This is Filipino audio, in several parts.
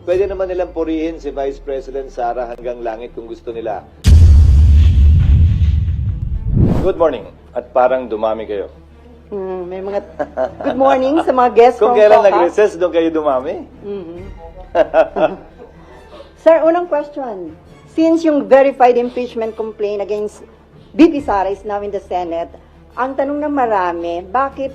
pwede naman nilang purihin si Vice President Sara hanggang langit kung gusto nila. Good morning. At parang dumami kayo. May mga good morning sa mga guests Kung from kailan COCA. nag-recess, doon kayo dumami. Sir, unang question. Since yung verified impeachment complaint against VP Sara is now in the Senate, ang tanong ng marami, bakit,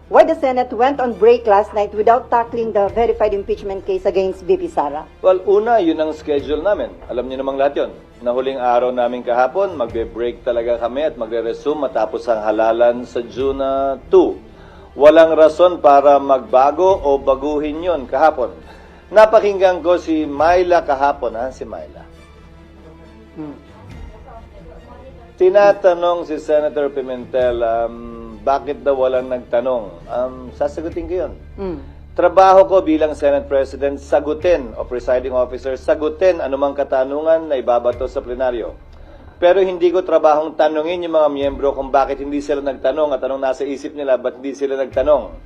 why the Senate went on break last night without tackling the verified impeachment case against VP Sara? Well, una, yun ang schedule namin. Alam niyo namang lahat yun. Na huling araw namin kahapon, magbe-break talaga kami at magre-resume matapos ang halalan sa June 2. Walang rason para magbago o baguhin yun kahapon. Napakinggan ko si Myla kahapon, si Myla. Tinatanong si Senator Pimentel, bakit daw walang nagtanong? Sasagutin ko yun. Trabaho ko bilang Senate President, sagutin o presiding officer, sagutin anumang katanungan na ibabato sa plenaryo. Pero hindi ko trabahong tanungin yung mga miyembro kung bakit hindi sila nagtanong at anong nasa isip nila, ba't hindi sila nagtanong.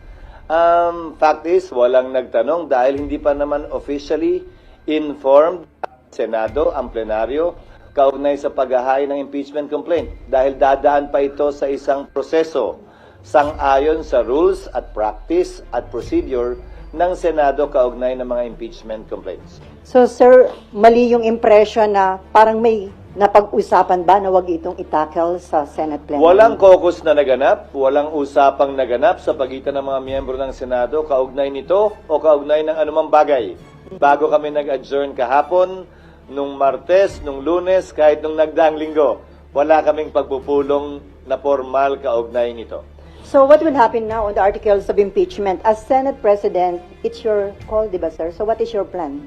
Fact is, walang nagtanong dahil hindi pa naman officially informed Senado, ang plenaryo, kaugnay sa paghahain ng impeachment complaint dahil dadaan pa ito sa isang proseso sang-ayon sa rules at practice at procedure ng Senado kaugnay ng mga impeachment complaints. So, sir, mali yung impression na parang may napag-usapan ba na wag itong itackle sa Senate plenary? Walang caucus na naganap, walang usapang naganap sa pagitan ng mga miyembro ng Senado kaugnay nito o kaugnay ng anumang bagay. Bago kami nag-adjourn kahapon, nung Martes, nung Lunes, kahit nung nagdaang linggo, wala kaming pagpupulong na formal kaugnay nito. So what will happen now on the articles of impeachment? As Senate President, it's your call, di ba, sir? So what is your plan?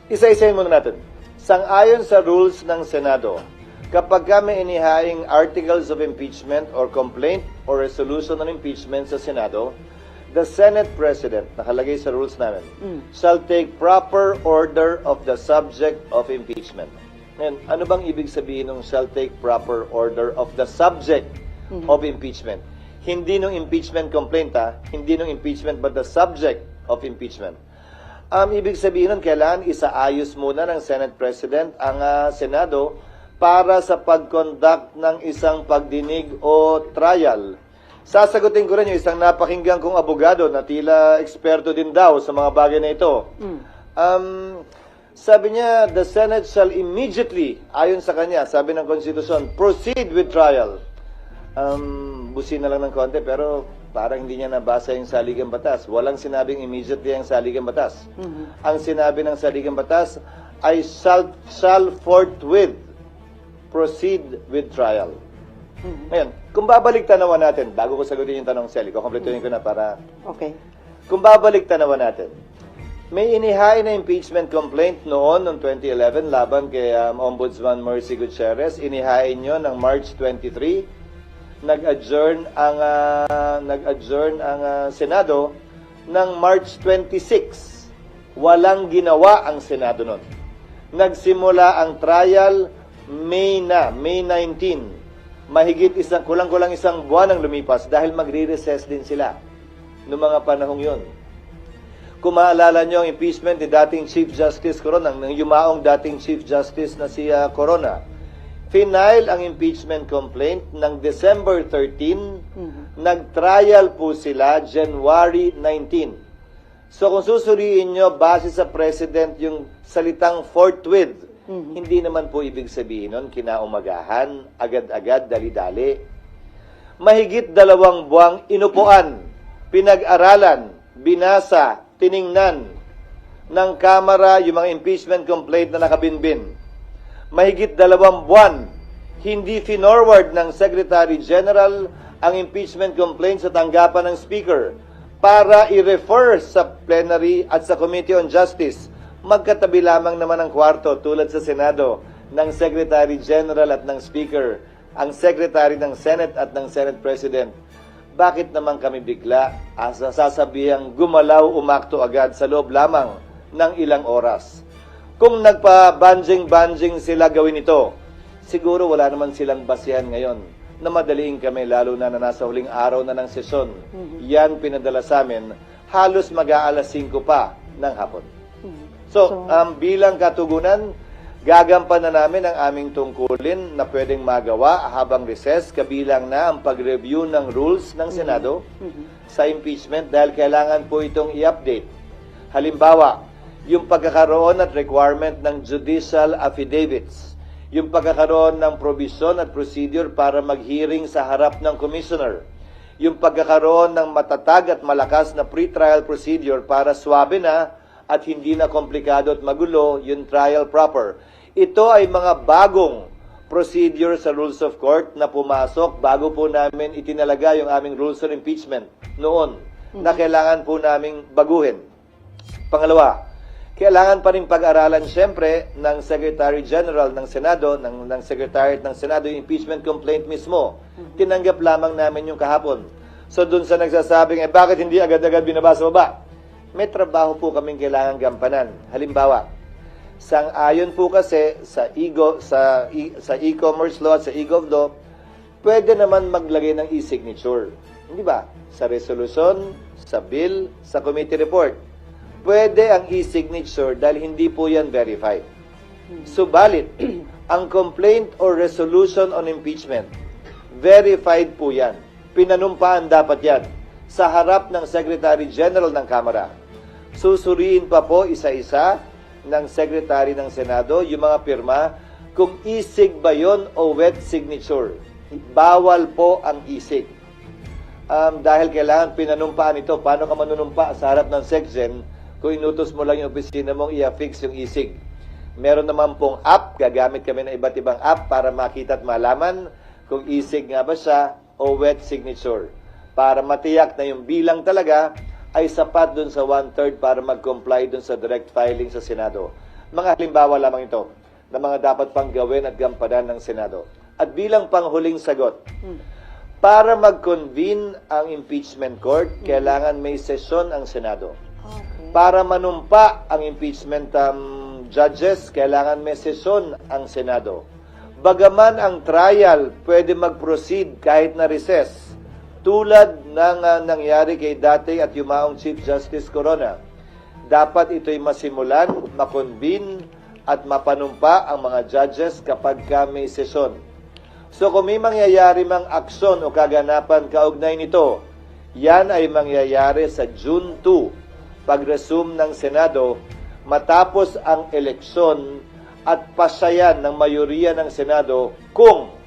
Isa-isayin muna natin. Sang-ayon sa rules ng Senado, kapag kami inihaing articles of impeachment or complaint or resolution on impeachment sa Senado, the Senate President, nakalagay sa rules namin, shall take proper order of the subject of impeachment. Ngayon, ano bang ibig sabihin ng shall take proper order of the subject of impeachment? Hindi nung impeachment complaint, hindi nung impeachment, but the subject of impeachment. Ibig sabihin nun, kailangan isaayos muna ng Senate President ang Senado para sa pag-conduct ng isang pagdinig o trial. Sasagutin ko rin yung isang napakinggan kong abogado na tila eksperto din daw sa mga bagay na ito. Sabi niya, the Senate shall immediately, ayon sa kanya, sabi ng Konstitusyon, proceed with trial. Busin na lang ng konti, pero parang hindi niya nabasa yung saligang batas. Walang sinabing immediately ang saligang batas. Ang sinabi ng saligang batas ay shall forthwith proceed with trial. Ngayon, kung babalik tanawan natin, bago ko sagutin yung tanong, Sally, kukompletuhin ko na para... Okay. Kung babalik tanawan natin, may inihain na impeachment complaint noong 2011 laban kay Ombudsman Mercy Gutierrez. Inihain nyo ng March 23. Nag-adjourn ang Senado ng March 26. Walang ginawa ang Senado noon. Nagsimula ang trial May 19. Mahigit kulang-kulang isang buwan ang lumipas dahil magre-recess din sila noong mga panahong yon. Kung maalala nyo ang impeachment ni dating Chief Justice Corona, ng yumaong dating Chief Justice na si Corona, final ang impeachment complaint ng December 13, nag-trial po sila January 19. So kung susuriin nyo, base sa President yung salitang forthwith, hindi naman po ibig sabihin nun, kinaumagahan, agad-agad, dali-dali. Mahigit 2 buwang inupuan, pinag-aralan, binasa, tiningnan ng Kamara yung mga impeachment complaint na nakabinbin. Mahigit 2 buwan, hindi finorward ng Secretary General ang impeachment complaint sa tanggapan ng Speaker para i-refer sa plenary at sa Committee on Justice. Magkatabi lamang naman ang kwarto tulad sa Senado ng Secretary General at ng Speaker, ang Secretary ng Senate at ng Senate President. Bakit naman kami bigla sasabihang gumalaw umakto agad sa loob lamang ng ilang oras? Kung nagpa-banjing-banjing sila gawin ito, siguro wala naman silang basihan ngayon na madaliin kami lalo na nasa huling araw na ng sesyon. Yan pinadala sa amin, halos mag-aalas 5 pa ng hapon. So, bilang katugunan, gagampanan namin ang aming tungkulin na pwedeng magawa habang recess, kabilang na ang pag-review ng rules ng Senado sa impeachment dahil kailangan po itong i-update. Halimbawa, yung pagkakaroon at requirement ng judicial affidavits, yung pagkakaroon ng provision at procedure para mag-hearing sa harap ng commissioner, yung pagkakaroon ng matatag at malakas na pre-trial procedure para swabe na at hindi na komplikado at magulo yung trial proper. Ito ay mga bagong procedure sa rules of court na pumasok bago po namin itinalaga yung aming rules of impeachment noon na kailangan po naming baguhin. Pangalawa, kailangan pa rin pag-aralan siyempre ng Secretary General ng Senado, ng Secretariat ng Senado, yung impeachment complaint mismo. Tinanggap lamang namin yung kahapon. So dun sa nagsasabing, bakit hindi agad-agad binabasa ba? May trabaho po kaming kailangan gampanan. Halimbawa, sang-ayon po kasi sa e-commerce law at sa e-gov law, pwede naman maglagay ng e-signature. Hindi ba? Sa resolution, sa bill, sa committee report. Pwede ang e-signature dahil hindi po yan verified. Subalit, ang complaint or resolution on impeachment, verified po yan. Pinanumpaan dapat yan sa harap ng Secretary General ng Kamara. Susuriin pa po isa-isa ng Secretary ng Senado yung mga pirma kung isig ba yun o wet signature. Bawal po ang isig. Dahil kailangan pinanumpaan ito. Paano ka manunumpa sa harap ng SecGen kung inutos mo lang yung opisina mong i-affix yung isig? Meron naman pong app, gagamit kami ng iba't ibang app para makita at malaman kung isig nga ba siya o wet signature. Para matiyak na yung bilang talaga ay sapat dun sa 1/3 para mag-comply dun sa direct filing sa Senado. Mga halimbawa lamang ito na mga dapat pang gawin at gampanan ng Senado. At bilang panghuling sagot, para mag-convene ang impeachment court, kailangan may sesyon ang Senado. Para manumpa ang impeachment judges, kailangan may sesyon ang Senado. Bagaman ang trial pwede mag-proceed kahit na recess, tulad ng nangyari kay dati at yumaong Chief Justice Corona, dapat ito'y masimulan, makonvene at mapanumpa ang mga judges kapag may sesyon. So kung may mangyayari mang aksyon o kaganapan kaugnay nito, yan ay mangyayari sa June 2, pag-resume ng Senado, matapos ang eleksyon at pasyayan ng mayoriya ng Senado kung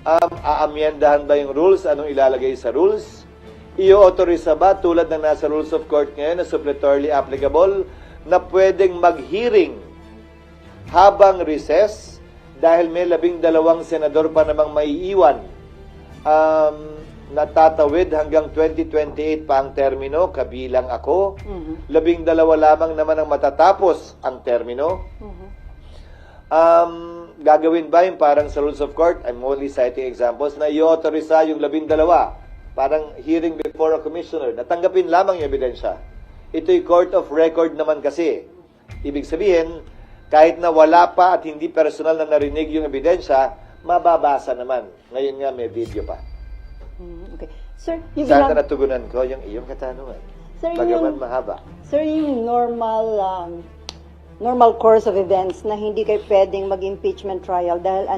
aamyendahan ba yung rules, anong ilalagay sa rules, i-authorize ba tulad ng nasa rules of court ngayon na suppletorily applicable na pwedeng mag-hearing habang recess dahil may 12 senador pa namang maiiwan natatawid hanggang 2028 pa ang termino, kabilang ako. 12 lamang naman ang matatapos ang termino. Gagawin ba yung parang sa rules of court, I'm only citing examples, na i-authorize yung 12, parang hearing before a commissioner, natanggapin lamang yung ebidensya. Ito'y court of record naman kasi. Ibig sabihin, kahit na wala pa at hindi personal na narinig yung ebidensya, mababasa naman. Ngayon nga may video pa. Okay. Sir, yung Sana natugunan ko yung iyong katanungan. Sir, Bagaman mahaba. Sir, yung normal course of events na hindi kayo pwedeng mag-impeachment trial dahil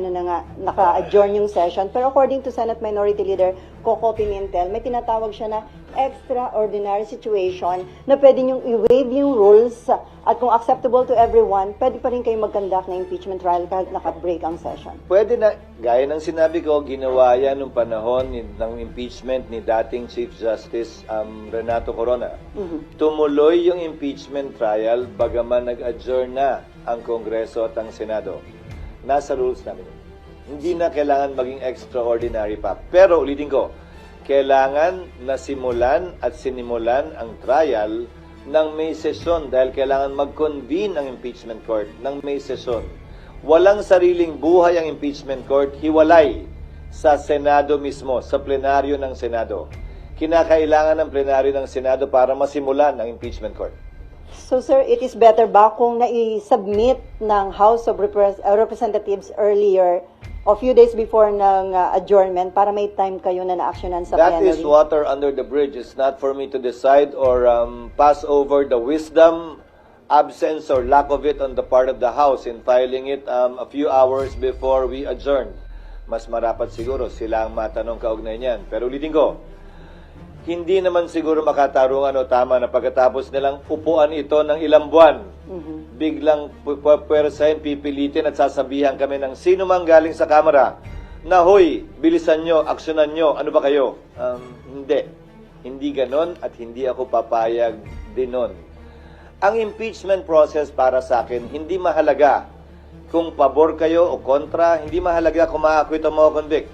naka-adjourn yung session. Pero according to Senate Minority Leader Coco Pimentel, may tinatawag siya na extraordinary situation na pwede niyong i-waive yung rules at kung acceptable to everyone, pwede pa rin kayo mag-conduct na impeachment trial kahit naka-break ang session. Pwede na, gaya ng sinabi ko, ginawa yan nung panahon ng impeachment ni dating Chief Justice Renato Corona. Tumuloy yung impeachment trial bagaman nag-adjourn na ang Kongreso at ang Senado. Nasa rules namin. Hindi na kailangan maging extraordinary pa. Pero ulitin ko, kailangan nasimulan at sinimulan ang trial ng may sesyon dahil kailangan mag-convene ang impeachment court ng may sesyon. Walang sariling buhay ang impeachment court, hiwalay sa Senado mismo, sa plenaryo ng Senado. Kinakailangan ng plenaryo ng Senado para masimulan ang impeachment court. So sir, it is better ba kung na-submit ng House of Representatives earlier a few days before ng adjournment para may time kayo na na-actionan sa That plenary? is water under the bridge. It's not for me to decide or pass over the wisdom absence or lack of it on the part of the House in filing it a few hours before we adjourned. Mas marapat siguro sila ang matanong kaugnay niyan. Pero ulitin ko, hindi naman siguro makatarungan o tama na pagkatapos nilang upuan ito ng ilang buwan, biglang pwersahin, pipilitin at sasabihan kami ng sino mang galing sa Kamara na, hoy, bilisan nyo, aksyonan nyo, ano ba kayo? Hindi. Hindi ganon at hindi ako papayag din nun. Ang impeachment process para sa akin, hindi mahalaga kung pabor kayo o kontra, hindi mahalaga kung ma-acquit o ma-convict.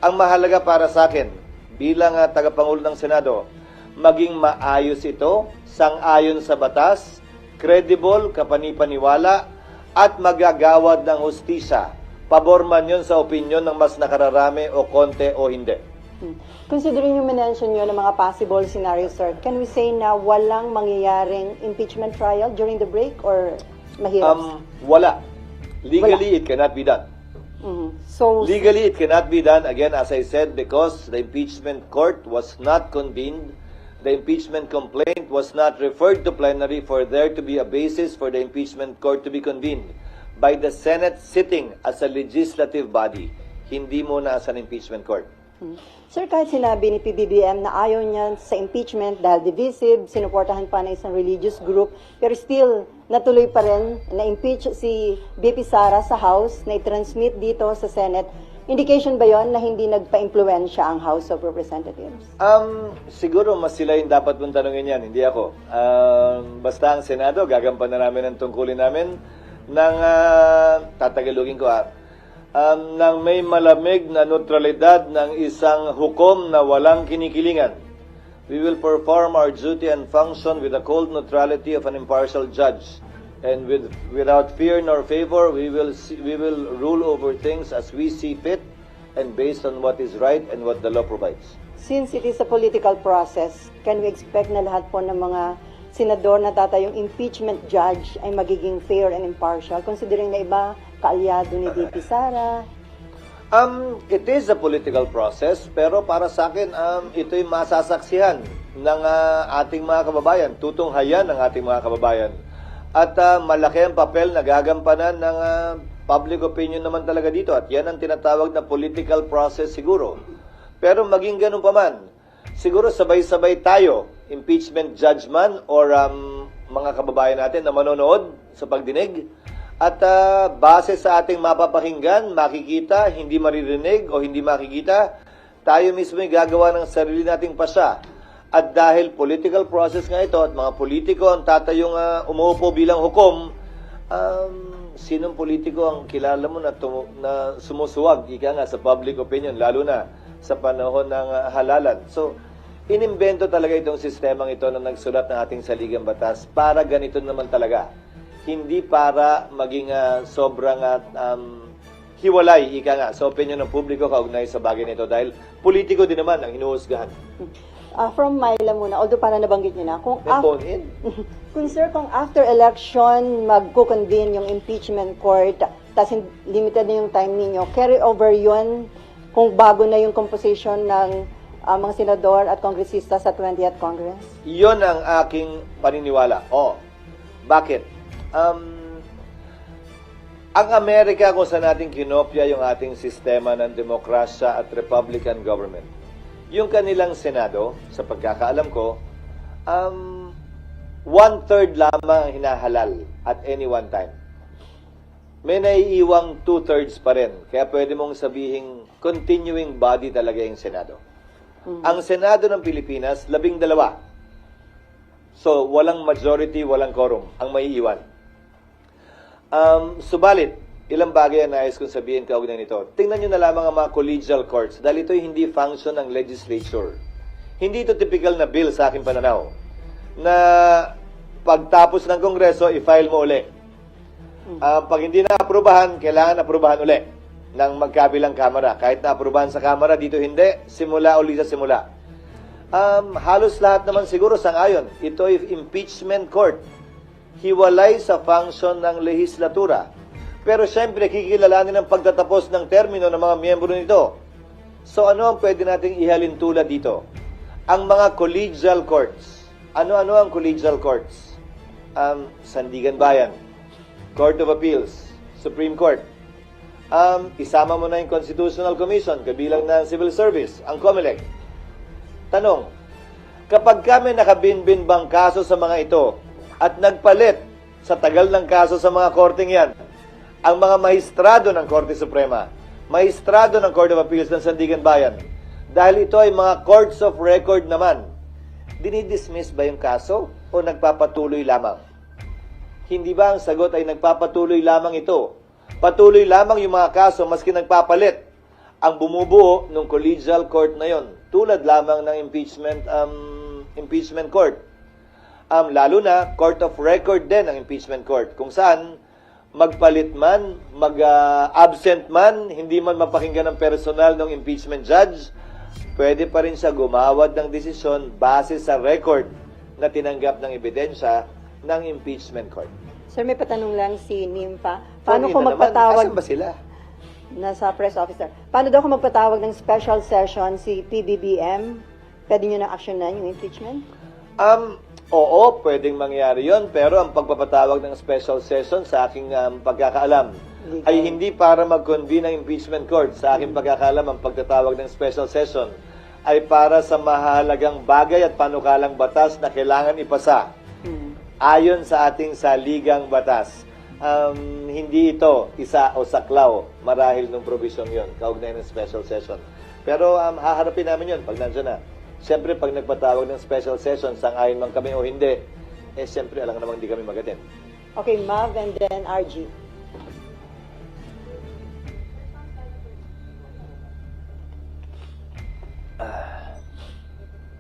Ang mahalaga para sa akin, bilang tagapangulo ng Senado, maging maayos ito, sang-ayon sa batas, credible, kapanipaniwala, at magagawad ng hustisya. Pabor man yun sa opinyon ng mas nakararami o konti o hindi. Considering yung mention nyo ng mga possible scenarios, sir, can we say na walang mangyayaring impeachment trial during the break or mahirap? Wala. Legally, it cannot be done. So, Legally, it cannot be done, again, as I said, because the impeachment court was not convened. The impeachment complaint was not referred to plenary for there to be a basis for the impeachment court to be convened by the Senate sitting as a legislative body, hindi muna as an impeachment court. sir, kahit sinabi ni PBBM na ayaw niya sa impeachment dahil divisive, sinuportahan pa ng isang religious group, pero still, natuloy pa rin na impeach si BP Sara sa House na i-transmit dito sa Senate. Indication ba yon na hindi nagpa-impluensya ang House of Representatives? Siguro mas sila yung dapat mong tanongin yan, hindi ako. Basta ang Senado, gagampanan namin ang tungkulin namin ng, tatagalugin ko ng may malamig na neutralidad ng isang hukom na walang kinikilingan. We will perform our duty and function with the cold neutrality of an impartial judge. And without fear nor favor, we will rule over things as we see fit and based on what is right and what the law provides. Since it is a political process, can we expect na lahat po ng mga senador na tatayong impeachment judge ay magiging fair and impartial, considering na iba kaalyado ni VP Sara? It is a political process, pero para sa akin, ito'y masasaksihan ng ating mga kababayan, tutunghayan ng ating mga kababayan. At malaki ang papel na gagampanan ng public opinion naman talaga dito. At yan ang tinatawag na political process siguro. Pero maging ganun pa man, siguro sabay-sabay tayo, impeachment judge man or mga kababayan natin na manonood sa pagdinig. At base sa ating mapapakinggan, makikita, hindi maririnig o hindi makikita, tayo mismo ay gagawa ng sarili nating pasya. At dahil political process nga ito at mga politiko ang tatayong umuupo bilang hukom, sinong politiko ang kilala mo na sumusuwag, ika nga, sa public opinion, lalo na sa panahon ng halalan. So, inimbento talaga itong sistemang ito na nagsulat ng ating saligang batas para ganito naman talaga. Hindi para maging sobrang hiwalay, ika nga, sa opinion ng publiko kaugnay sa bagay nito dahil politiko din naman ang hinuhusgahan. From Myla muna, although para nabanggit niyo na, kung kung after election magko-convene yung impeachment court, tapos limited na yung time ninyo, carry over yun kung bago na yung composition ng mga senador at kongresista sa 20th Congress? Iyon ang aking paniniwala. Bakit? Ang Amerika kung saan natin kinopya yung ating sistema ng demokrasya at Republican government. Yung kanilang Senado, sa pagkakaalam ko, 1/3 lamang ang hinahalal at any one time. May naiiwang 2/3 pa rin. Kaya pwede mong sabihin, continuing body talaga yung Senado. Ang Senado ng Pilipinas, 12. So, walang majority, walang quorum ang maiiwan. Subalit, ilang bagay ang nais kong sabihin kaugnay nito. Tingnan nyo na lamang ang mga collegial courts dahil ito'y hindi function ng legislature. Hindi ito typical na bill sa aking pananaw na pagtapos ng Kongreso, i-file mo uli. Pag hindi na-aprobahan, kailangan aprobahan uli ng magkabilang kamara. Kahit na-aprobahan sa kamara, dito hindi, simula uli sa simula. Halos lahat naman siguro sang-ayon. Ito ay impeachment court. Hiwalay sa function ng lehislatura. Pero syempre, kikilalanin ang pagtatapos ng termino ng mga miyembro nito. So ano ang pwede nating ihalin tulad dito? Ang mga collegial courts. Ano-ano ang collegial courts? Sandigan Bayan, Court of Appeals, Supreme Court. Isama mo na yung Constitutional Commission, kabilang na ang Civil Service, ang COMELEC. Tanong, kapag kami nakabinbin bang kaso sa mga ito at nagpalit sa tagal ng kaso sa mga korteng yan, ang mga mahistrado ng Korte Suprema, mahistrado ng Court of Appeals ng Sandigan Bayan, dahil ito ay mga courts of record naman, dinidismiss ba yung kaso o nagpapatuloy lamang? Hindi ba ang sagot ay nagpapatuloy lamang ito? Patuloy lamang yung mga kaso maski nagpapalit ang bumubuo ng collegial court na yon, tulad lamang ng impeachment court. Lalo na court of record din ang impeachment court, kung saan magpalit man, mag-absent man, hindi man mapakinggan ng personal ng impeachment judge, pwede pa rin siya gumawad ng desisyon base sa record na tinanggap ng ebidensya ng impeachment court. Sir, may patanong lang si Nympha. Paano Paano kung magpatawag... Asan ba sila? Nasa press officer. Paano daw kung magpatawag ng special session si PBBM? Pwede nyo na actionan yung impeachment? Oo, pwedeng mangyari yon, pero ang pagpapatawag ng special session sa aking pagkakaalam Legal. ay hindi para mag-convene ng impeachment court. Sa aking pagkakaalam, ang pagtatawag ng special session ay para sa mahalagang bagay at panukalang batas na kailangan ipasa ayon sa ating saligang batas. Hindi ito isa o saklaw marahil ng provision yon, kaugnay ng special session. Pero haharapin namin yon pag nandiyan na. Siyempre, pag nagpatawag ng special session, sang-ayon man kami o hindi, siyempre, alam namang hindi kami magatin. Okay, Mav and then RG.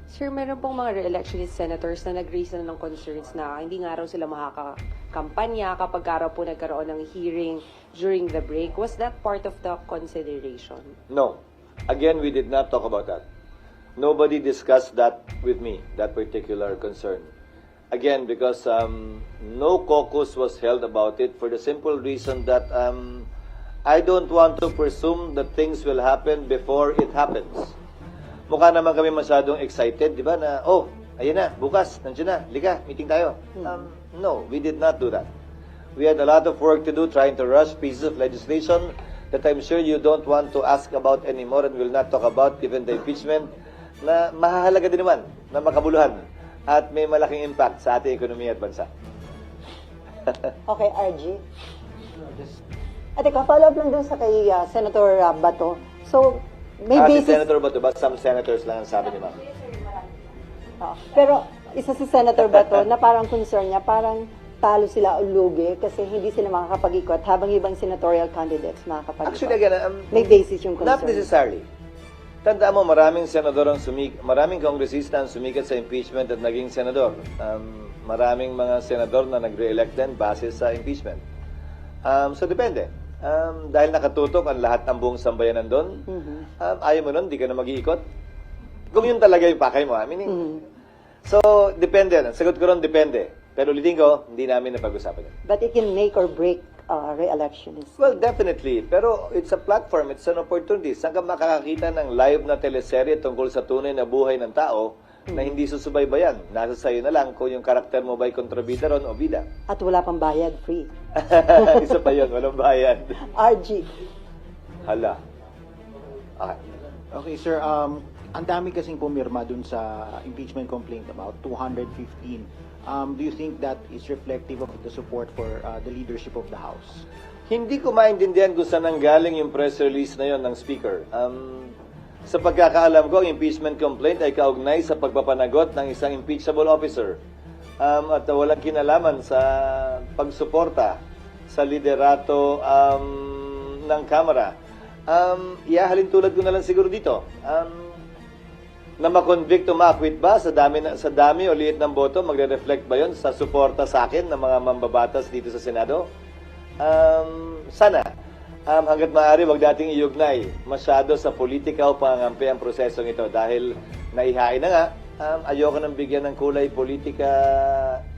Sir, meron pong mga re-electionist senators na nag-raise na ng concerns na hindi nga raw sila makakampanya kapag araw po nagkaroon ng hearing during the break. Was that part of the consideration? No. Again, we did not talk about that. Nobody discussed that with me, that particular concern. Again, because no caucus was held about it for the simple reason that I don't want to presume that things will happen before it happens. Mukha naman kami masyadong excited, di ba, na, oh, ayun na, bukas, nandiyan na, liga, meeting tayo. No, we did not do that. We had a lot of work to do trying to rush pieces of legislation that I'm sure you don't want to ask about anymore and will not talk about given the impeachment na mahalaga din naman na makabuluhan at may malaking impact sa ating ekonomiya at bansa. Okay, RG. At ikaw, follow up lang dun sa kay Senator Bato. So, may Si basis... Senator Bato ba? Some senators lang ang sabi ni Ma'am. Pero isa si Senator Bato na parang concern niya, parang talo sila o lugi kasi hindi sila makakapag-ikot habang ibang senatorial candidates makakapag-ikot. Actually, again, may basis yung concern. not necessarily. Tandaan mo, maraming senador maraming kongresista ang sumikat sa impeachment at naging senador. Maraming mga senador na nagre-elect din base sa impeachment. So, depende. Dahil nakatutok ang lahat ng buong sambayanan doon, ayaw mo nun, di ka na mag-iikot. Kung yun talaga yung pakay mo, meaning, so, depende. Ang sagot ko ron, depende. Pero ulitin ko, hindi namin napag-usapan yun. But it can make or break re-election. Well, definitely. Pero it's a platform, it's an opportunity. Saan ka makakakita ng live na teleserye tungkol sa tunay na buhay ng tao na hindi susubaybayan? Nasa sayo na lang kung yung karakter mo ba'y kontrabida ron o bida. At wala pang bayad, free. Isa pa yun, walang bayad. RG. Hala. Okay. Okay, sir. Ang dami kasing pumirma dun sa impeachment complaint, about 215. Do you think that is reflective of the support for the leadership of the House? Hindi ko maintindihan kung saan nanggaling yung press release na yon ng Speaker. Sa pagkakaalam ko, ang impeachment complaint ay kaugnay sa pagpapanagot ng isang impeachable officer. At walang kinalaman sa pagsuporta sa liderato ng Kamara. Ihahalin tulad ko na lang siguro dito. Na ma-convict o ma-acquit ba sa dami o liit ng boto, magre-reflect ba yon sa suporta sa akin ng mga mambabatas dito sa Senado? Sana. Hanggat maaari, wag dating iugnay masyado sa politika o pangangampi ang prosesong ito dahil naihain na nga, ayoko nang bigyan ng kulay politika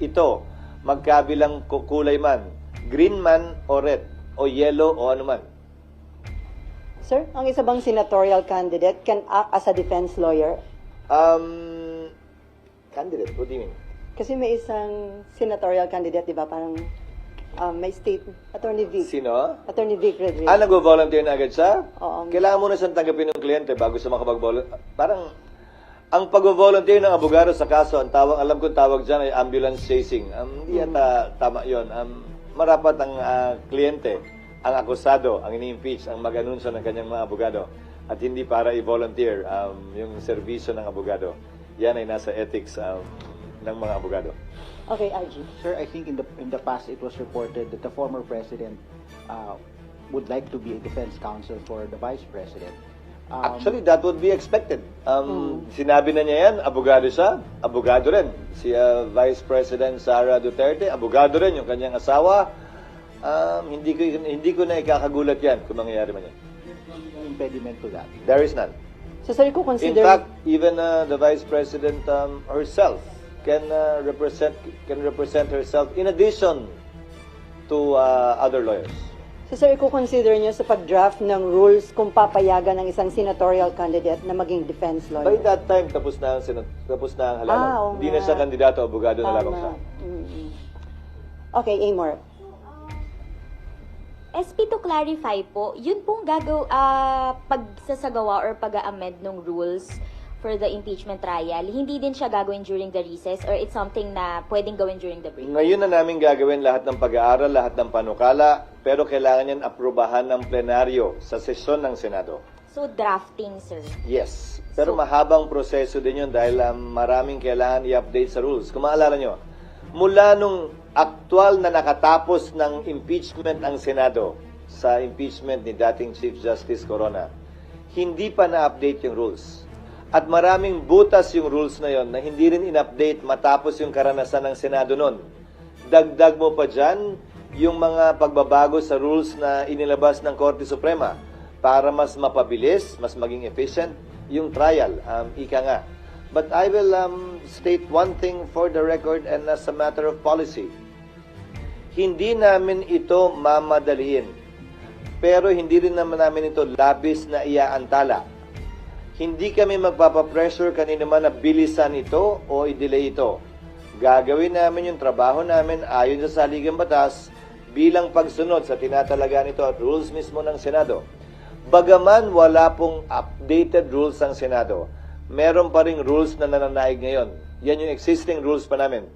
ito. Magkabilang kulay man, green man o red, o yellow o ano man. Sir, ang isa bang senatorial candidate can act as a defense lawyer? Candidate, what do you mean? Kasi may isang senatorial candidate, di ba? Parang may state, Attorney Vic. Sino? Attorney Vic Rodriguez. Nag-volunteer na agad siya? Oo. Kailangan muna siyang tanggapin ng kliyente bago siya makapag-volunteer. Parang, ang pag-volunteer ng abogado sa kaso, ang tawag, alam ko tawag dyan ay ambulance chasing. Hindi yata tama yun. Marapat ang kliyente, ang akusado, ang ini-impeach, ang mag-anunsyo ng kanyang mga abogado. At hindi para i-volunteer yung serbisyo ng abogado. Yan ay nasa ethics ng mga abogado. Okay, RG. Sir, I think in the past it was reported that the former president would like to be a defense counsel for the vice president. Actually, that would be expected. Sinabi na niya yan, abogado siya, abogado rin. Si Vice President Sara Duterte, abogado rin yung kanyang asawa. Hindi ko na ikakagulat yan kung mangyayari man yan. impediment to that. There is none. So, sir, ko In consider... fact, even the Vice President herself can represent herself in addition to other lawyers. So, sir, i-consider niyo sa pag-draft ng rules kung papayagan ng isang senatorial candidate na maging defense By lawyer? that time, tapos na ang halalan. Oo Hindi nga. na siya kandidato, abogado na lamang siya. Mm-mm. Okay, Amor. SP, to clarify po, yun pong pagsasagawa or pag-a-amend ng rules for the impeachment trial, hindi din siya gagawin during the recess or it's something na pwedeng gawin during the break? Ngayon na namin gagawin lahat ng pag-aaral, lahat ng panukala, pero kailangan yan aprubahan ng plenaryo sa sesyon ng Senado. So, drafting, sir. Yes. Pero So- mahabang proseso din yun dahil maraming kailangan i-update sa rules. Kung maalala nyo, mula nung aktual na nakatapos ng impeachment ang Senado sa impeachment ni dating Chief Justice Corona, hindi pa na-update yung rules. At maraming butas yung rules na yon na hindi rin in-update matapos yung karanasan ng Senado nun. Dagdag mo pa dyan yung mga pagbabago sa rules na inilabas ng Korte Suprema para mas mapabilis, mas maging efficient yung trial. Ika nga. But I will state one thing for the record and as a matter of policy. Hindi namin ito mamadaliin. Pero hindi rin naman namin ito labis na iaantala. Hindi kami magpapapressure kanino man na bilisan ito o i-delay ito. Gagawin namin yung trabaho namin ayon sa saligang batas bilang pagsunod sa tinatalaga nito at rules mismo ng Senado. Bagaman wala pong updated rules ang Senado, meron pa ring rules na nananaig ngayon. Yan yung existing rules pa namin.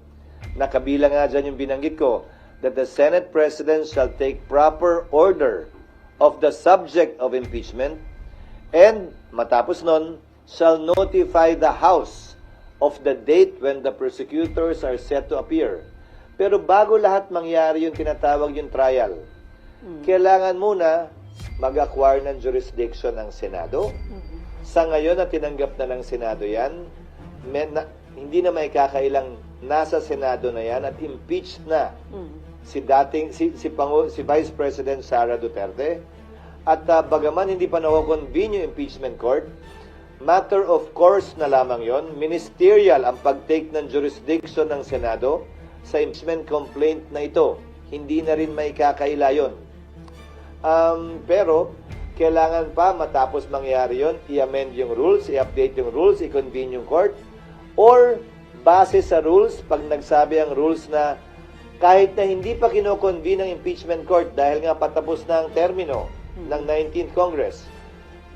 Nakabilang nga dyan yung binanggit ko that the Senate President shall take proper order of the subject of impeachment and matapos nun, shall notify the House of the date when the prosecutors are set to appear. Pero bago lahat mangyari yung tinatawag yung trial, kailangan muna mag-acquire ng jurisdiction ng Senado. Sa ngayon na tinanggap na ng Senado yan, hindi na may kakailang nasa Senado na yan at impeached na si Vice President Sara Duterte. At bagaman hindi pa na-convene yung impeachment court, matter of course na lamang yon, ministerial ang pag-take ng jurisdiction ng Senado sa impeachment complaint na ito. Hindi na rin may kakaila yun. Pero, kailangan pa matapos mangyari yon, i-amend yung rules, i-update yung rules, i-convene yung court, or base sa rules, pag nagsabi ang rules na kahit na hindi pa kino-convene ang impeachment court dahil nga patapos na ang termino ng 19th Congress,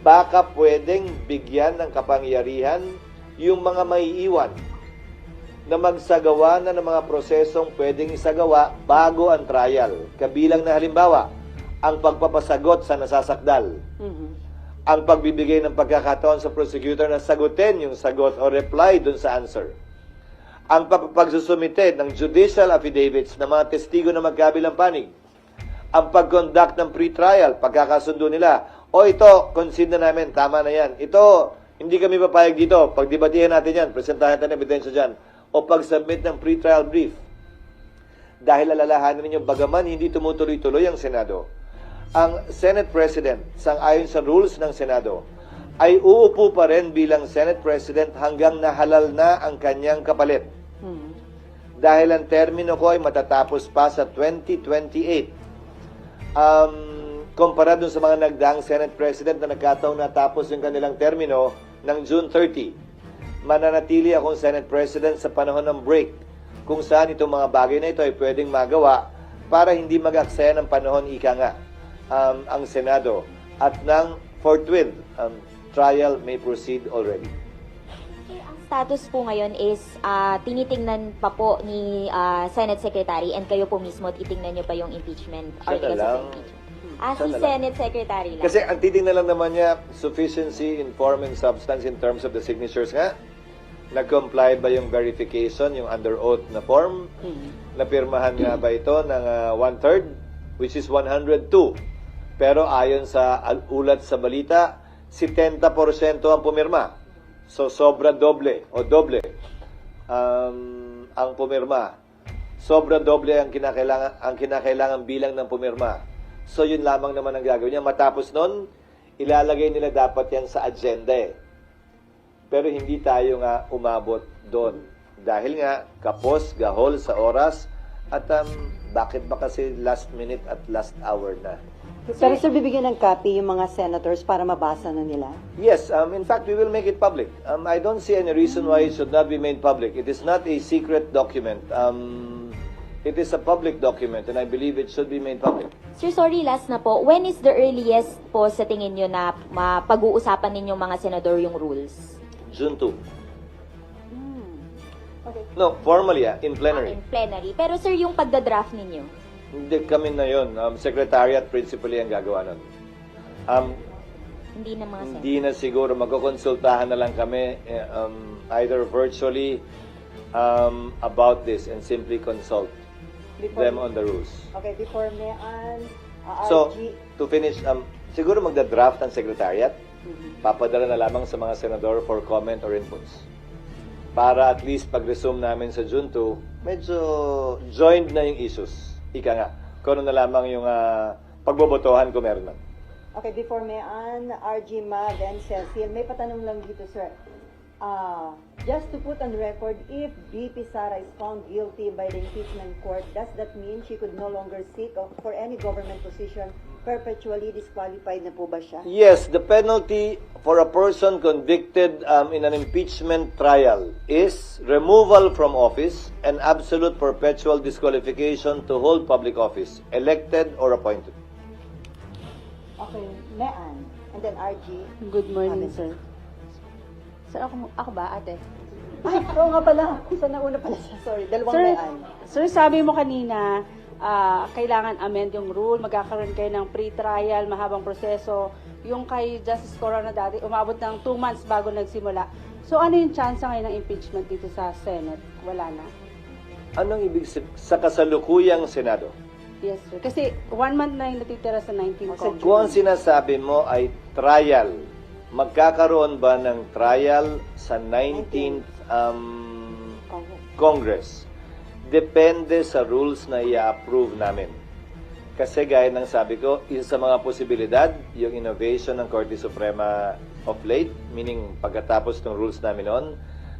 baka pwedeng bigyan ng kapangyarihan yung mga maiiwan na magsagawa na ng mga prosesong pwedeng isagawa bago ang trial. Kabilang na halimbawa, ang pagpapasagot sa nasasakdal, ang pagbibigay ng pagkakataon sa prosecutor na sagutin yung sagot o reply dun sa answer, ang pagsusumite ng judicial affidavits ng mga testigo na magkabilang panig, ang pag-conduct ng pre-trial, pagkakasundo nila, o ito, concede na namin, tama na yan. Ito, hindi kami papayag dito. Pagdebatihan natin yan, presentahan natin ebidensya dyan. O pag-submit ng pre-trial brief. Dahil alalahanin ninyo, bagaman hindi tumutuloy-tuloy ang Senado, ang Senate President, sang-ayon sa rules ng Senado, ay uupo pa rin bilang Senate President hanggang nahalal na ang kanyang kapalit. Dahil ang termino ko ay matatapos pa sa 2028. Kumpara dun sa mga nagdaang Senate President na nagkataon natapos yung kanilang termino ng June 30. Mananatili akong Senate President sa panahon ng break kung saan itong mga bagay na ito ay pwedeng magawa para hindi mag-aksaya ng panahon, ika nga, ang Senado at nang forthwith, trial may proceed already. Ang status po ngayon is tinitingnan pa po ni Senate Secretary and kayo po mismo titingnan nyo pa yung impeachment Siya na articles of lang. impeachment. Siya Si na lang. Senate Secretary lang. Kasi ang titingnan lang naman niya, sufficiency in form and substance in terms of the signatures nga. Nag-comply ba yung verification, yung under oath na form? Napirmahan nga ba ito ng 1/3, which is 102. Pero ayon sa ulat sa balita, 70% ang pumirma. So sobra doble o doble ang pumirma. Sobra doble ang kinakailangan bilang ng pumirma. So yun lamang naman ang gagawin niya. Matapos nun, ilalagay nila dapat yan sa agenda eh. Pero hindi tayo nga umabot doon. Dahil nga, kapos, gahol sa oras, at bakit ba kasi last minute at last hour na? Pero sir, bibigyan ng copy yung mga senators para mabasa na nila. Yes, in fact, we will make it public. I don't see any reason why it should not be made public. It is not a secret document. It is a public document and I believe it should be made public. Sir, sorry, last na po. When is the earliest po sa tingin nyo na mapag-uusapan ninyong mga senador yung rules? June 2. Okay. No, formally, in plenary. In plenary. Pero sir, yung pagdadraft ninyo? Hindi kami na yun. Secretariat principally ang gagawa nun. Hindi na mga senador. Hindi na siguro. Magkukonsultahan na lang kami either virtually about this and simply consult them on the rules. Okay, before Mayan, So, RG, to finish, siguro magda-draft ang secretariat. Papadala na lamang sa mga senador for comment or inputs. Para at least pag-resume namin sa June 2, medyo joined na yung issues. Ika nga, kung ano na lamang yung pagbobotohan kung meron man. okay, before Mayan, RG, Ma, then Cecil, may patanong lang dito, sir. Just to put on record, if BP Sara is found guilty by the impeachment court, does that mean she could no longer seek for any government position? Perpetually disqualified na po ba siya? Yes, the penalty for a person convicted in an impeachment trial is removal from office and absolute perpetual disqualification to hold public office, elected or appointed. Okay, Mayan, and then RG. Good morning, Ate. sir. Sir, ako ba, ate? Ay, oo nga pala. Isa na una pala siya. Sorry, dalawang Sir, Mayan. sir, sabi mo kanina, kailangan amend yung rule, magkakaroon kayo ng pre-trial, mahabang proseso. Yung kay Justice Corona dati, umabot ng 2 months bago nagsimula. So, ano yung chance ngayon ng impeachment dito sa Senate? Wala na. Anong ibig sa kasalukuyang Senado? Yes, sir. Kasi 1 month na yung natitira sa 19 Congress. Kung ang sinasabi mo ay trial, magkakaroon ba ng trial sa 19th Congress? Depende sa rules na i-approve namin. Kasi gaya ng sabi ko, isa sa mga posibilidad, yung innovation ng Korte Suprema of late, meaning pagkatapos ng rules namin noon,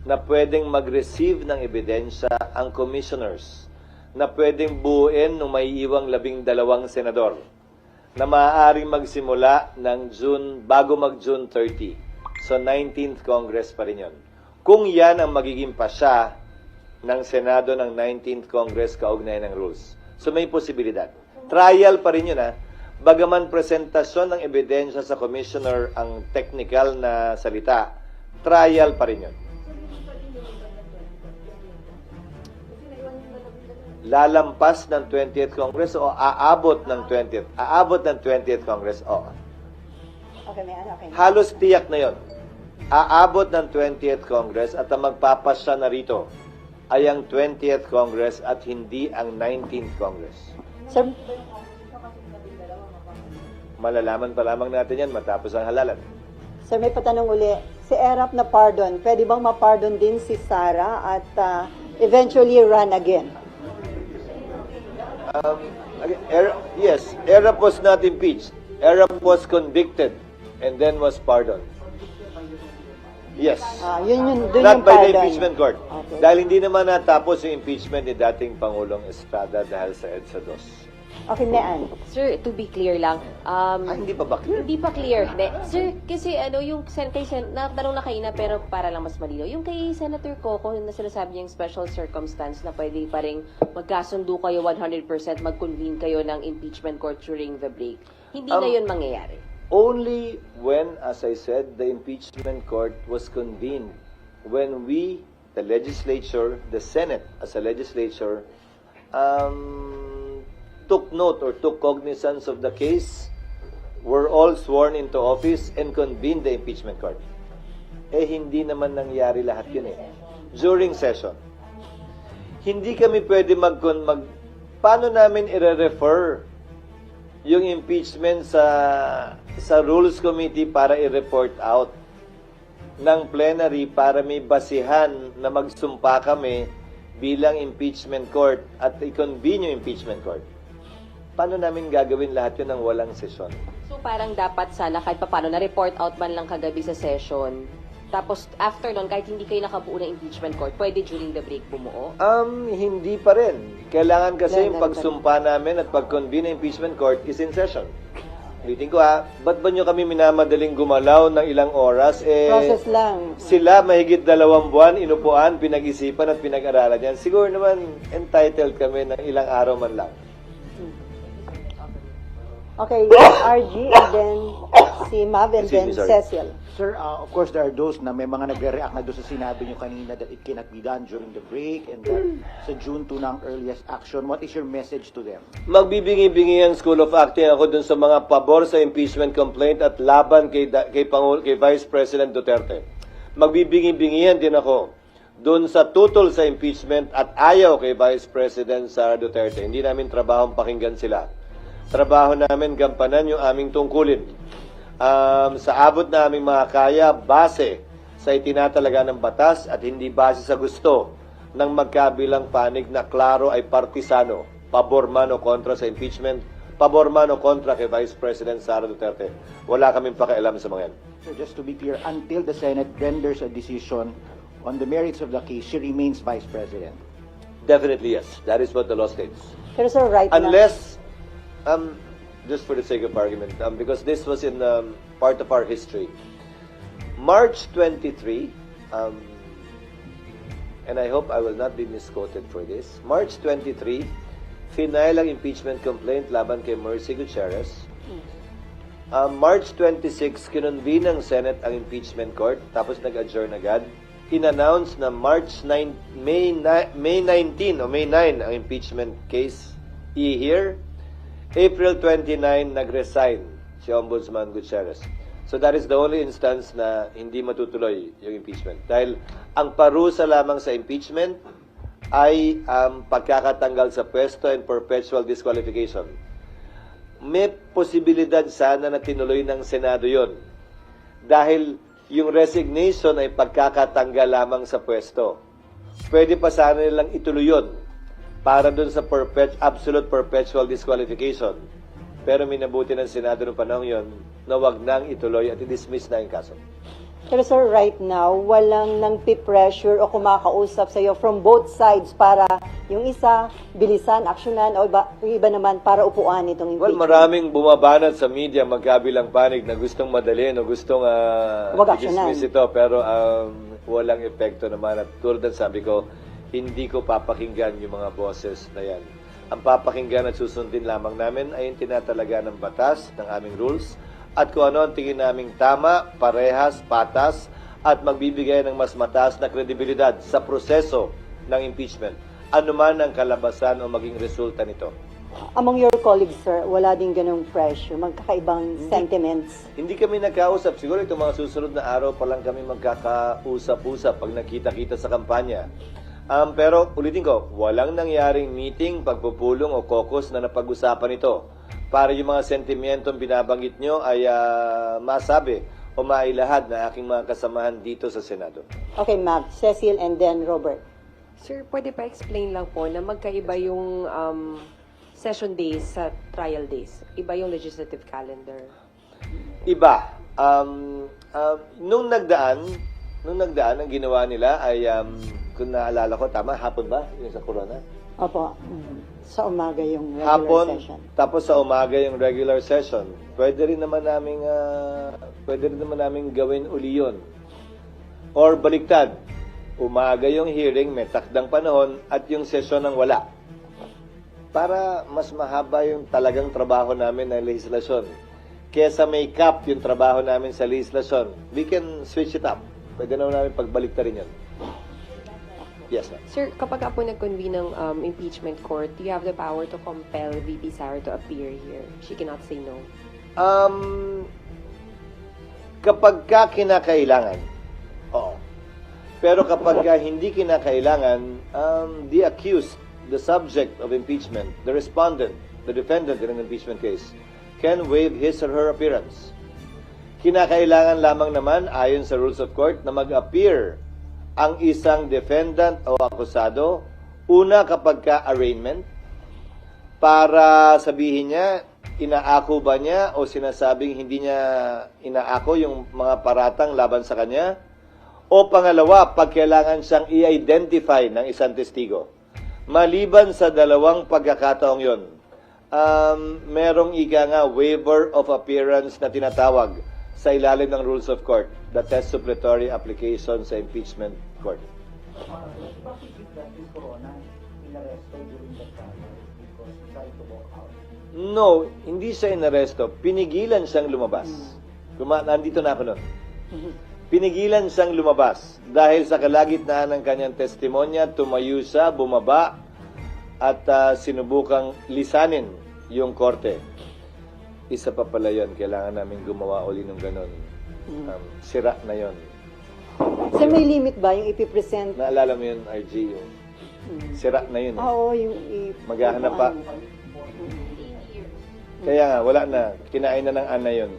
na pwedeng mag-receive ng ebidensya ang commissioners, na pwedeng buuin ng may iwang 12 senador, na maaaring magsimula ng bago mag-June 30. So, 19th Congress pa rin yun. Kung yan ang magiging pasya ng Senado ng 19th Congress kaugnay ng rules. So, may posibilidad. Trial pa rin yun, ha? Bagaman presentasyon ng ebidensya sa commissioner ang technical na salita, trial pa rin yun. Lalampas ng 20th Congress o aabot ng 20th? Aabot ng 20th Congress, oo. Okay, Mayan, okay. Halos tiyak na yon. Aabot ng 20th Congress at ang magpapasya na rito ay ang 20th Congress at hindi ang 19th Congress. Sir, Malalaman pa lamang natin yan matapos ang halalan. sir, may patanong uli. Si Erap na pardon, pwede bang ma-pardon din si Sara at eventually run again? Yes, Erap was not impeached. Erap was convicted and then was pardoned. Yes. Dun Not yung by the pardon. impeachment court. Okay. Dahil hindi naman natapos yung impeachment ni dating Pangulong Estrada dahil sa EDSA 2. Okay, Mean. Sir, to be clear lang, Hindi pa ba clear? hindi pa clear. Hindi. Sir, kasi yung natanong na kayo na pero para lang mas malinaw. Yung kay Senator Coco na sinasabi niyang special circumstance na pwede pa rin magkasundo kayo 100%, mag-convene kayo ng impeachment court during the break. Hindi na yun mangyayari. Only when, as I said, the impeachment court was convened. When we, the legislature, the Senate as a legislature, took note or took cognizance of the case, were all sworn into office and convened the impeachment court. Hindi naman nangyari lahat yun During session. Hindi kami pwede paano namin i-refer yung impeachment sa Rules Committee para i-report out ng plenary para may basihan na magsumpa kami bilang impeachment court at i-convene yung impeachment court. Paano namin gagawin lahat yun ng walang sesyon? So parang dapat sana kahit paano na-report out man lang kagabi sa session. Tapos after nun, kahit hindi kayo nakabuo ng impeachment court, pwede during the break bumuo? Hindi pa rin. Kailangan kasi yung Kailangan pagsumpa namin at pag-convene ng impeachment court is in session. Ulitin ko ba't ba nyo kami minamadaling gumalaw ng ilang oras? Process lang. Sila mahigit 2 buwan, inupuan, pinag-isipan at pinag-aralan yan. Siguro naman entitled kami ng ilang araw man lang. Okay, RG, and then si Mav, and then Excuse me, sorry. Cecil. Sir, of course, there are those na may mga nagre-react na doon sa sinabi nyo kanina that it cannot be done during the break and that sa June 2 na ang earliest action. What is your message to them? Magbibingi-bingi ang School of Acting ako dun sa mga pabor sa impeachment complaint at laban kay Vice President Duterte. Magbibingi-bingihan din ako dun sa tutol sa impeachment at ayaw kay Vice President Sara Duterte. Hindi namin trabahong pakinggan sila. Trabaho namin gampanan yung aming tungkulin. Sa abot na aming makakaya, base sa itinatalaga ng batas at hindi base sa gusto ng magkabilang panig na klaro ay partisano, pabor man o kontra sa impeachment, pabor man o kontra kay Vice President Sara Duterte. Wala kaming pakialam sa mga yan. Sir, just to be clear, until the Senate renders a decision on the merits of the case, she remains Vice President. Definitely yes. That is what the law states. Pero sir, right now, Unless, just for the sake of argument, because this was in part of our history. March 23, and I hope I will not be misquoted for this. March 23, final ang impeachment complaint laban kay Mercy Gutierrez. March 26, kinonvene ng Senate ang impeachment court, tapos nag-adjourn agad. In-announce na May 19 o May 9 ang impeachment case i-hear. April 29, nag-resign si Ombudsman Gutierrez. So that is the only instance na hindi matutuloy yung impeachment. Dahil ang parusa lamang sa impeachment ay pagkakatanggal sa pwesto and perpetual disqualification. May posibilidad sana na tinuloy ng Senado yon. Dahil yung resignation ay pagkakatanggal lamang sa pwesto. Pwede pa sana nilang ituloy yun para dun sa absolute perpetual disqualification. Pero minabuti ng Senado noong panahon yon na wag nang ituloy at i-dismiss na yung kaso. pero sir, right now, walang nang pressure o kumakausap sa'yo from both sides para yung isa, bilisan, aksyonan, o iba naman para upuan itong Well, impeachment. maraming bumabanat sa media, magkabilang panig na gustong madalhin o gustong Wag aksyonan. i-dismiss ito. Pero walang epekto naman. At tulad ng sabi ko, hindi ko papakinggan yung mga boses na yan. Ang papakinggan at susundin lamang namin ay yung tinatalaga ng batas, ng aming rules, at kung ano ang tingin naming tama, parehas, patas, at magbibigay ng mas mataas na kredibilidad sa proseso ng impeachment. Ano man ang kalabasan o maging resulta nito. Among your colleagues, sir, wala din ganung pressure, magkakaibang sentiments. Hindi kami nagkausap. Siguro itong mga susunod na araw pa lang kami magkakausap-usap pag nakita-kita sa kampanya. Pero ulitin ko, walang nangyaring meeting, pagpupulong o caucus na napag-usapan ito para yung mga sentimentong binabanggit nyo ay masabi o mailahad na aking mga kasamahan dito sa Senado. Okay, Mav, Cecil, and then Robert. Sir, pwede pa explain lang po na magkaiba yung session days sa trial days. Iba yung legislative calendar. Iba. Nung nagdaan, ang ginawa nila ay, kung naalala ko, tama, hapon ba? Yung sa corona? Opo. Sa umaga yung regular hapon, session. tapos sa umaga yung regular session. Pwede rin naman naming gawin uli yun. Or baliktad, umaga yung hearing, may takdang panahon, at yung sesyon ng wala. Para mas mahaba yung talagang trabaho namin ng legislasyon. Kesa may cap yung trabaho namin sa legislasyon, we can switch it up. Pwede naman namin pagbaliktad rin yun. Yes, ma'am. Sir, kapag po nag-convene ng impeachment court, do you have the power to compel VP Sara to appear here? She cannot say no. Kapag ka kinakailangan, oo. Pero kapag ka hindi kinakailangan, the accused, the subject of impeachment, the respondent, the defendant in an impeachment case, can waive his or her appearance. Kinakailangan lamang naman, ayon sa rules of court, na mag-appear ang isang defendant o akusado, una kapag ka-arraignment, para sabihin niya, inaako ba niya o sinasabing hindi niya inaako yung mga paratang laban sa kanya, o pangalawa, pag kailangan siyang i-identify ng isang testigo. Maliban sa dalawang pagkakataong yon, merong ika nga waiver of appearance na tinatawag sa ilalim ng rules of court, the test suppletory application sa impeachment court. No, hindi siya inaresto. Pinigilan siyang lumabas. Nandito na ako nun. Pinigilan siyang lumabas dahil sa kalagitnaan ng kanyang testimonya, tumayo siya, bumaba, at sinubukang lisanin yung korte. Isa pa pala yun, kailangan namin gumawa uli ng ganon. Sira na yun. So may limit ba yung ipipresent? Naalala mo yun, RG, yung sira na yun. Oo, yung Maghahanap pa. Kaya nga, wala na. Kinain na ng ana yun.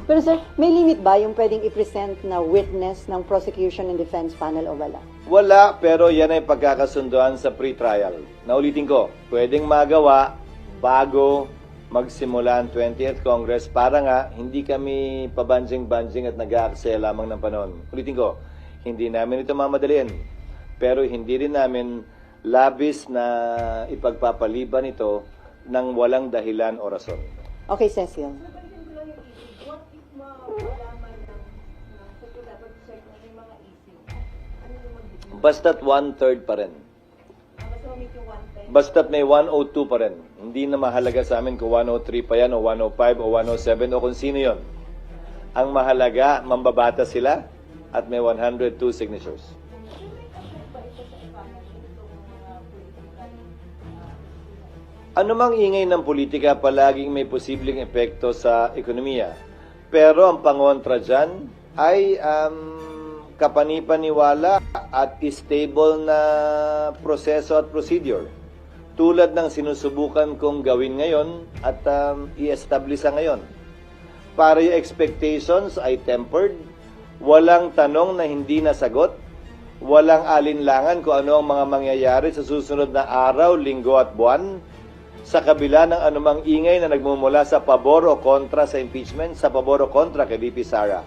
Pero sir, may limit ba yung pwedeng i-present na witness ng prosecution and defense panel o wala? Wala, pero yan ay pagkakasunduan sa pre-trial. Naulitin ko, pwedeng magawa bago magsimula ang 20th Congress para nga hindi kami pabanjing-banjing at nag-aaksaya lamang ng panahon. Ulitin ko, hindi namin ito mamadaliin. Pero hindi rin namin labis na ipagpapaliban ito ng walang dahilan o rason. Okay, Cecil. Basta't 1/3 pa rin. Basta't may 102 pa rin. Hindi na mahalaga sa amin kung 103 pa yan o 105 o 107 o kung sino yon. Ang mahalaga, mambabata sila at may 102 signatures. Anumang ingay ng politika palaging may posibleng epekto sa ekonomiya. Pero ang pangontra dyan ay kapanipaniwala at stable na proseso at procedure. Tulad ng sinusubukan kong gawin ngayon at i-establish ngayon. Para yung expectations ay tempered, walang tanong na hindi nasagot, walang alinlangan kung ano ang mga mangyayari sa susunod na araw, linggo at buwan, sa kabila ng anumang ingay na nagmumula sa pabor o kontra sa impeachment, sa pabor o kontra kay VP Sara.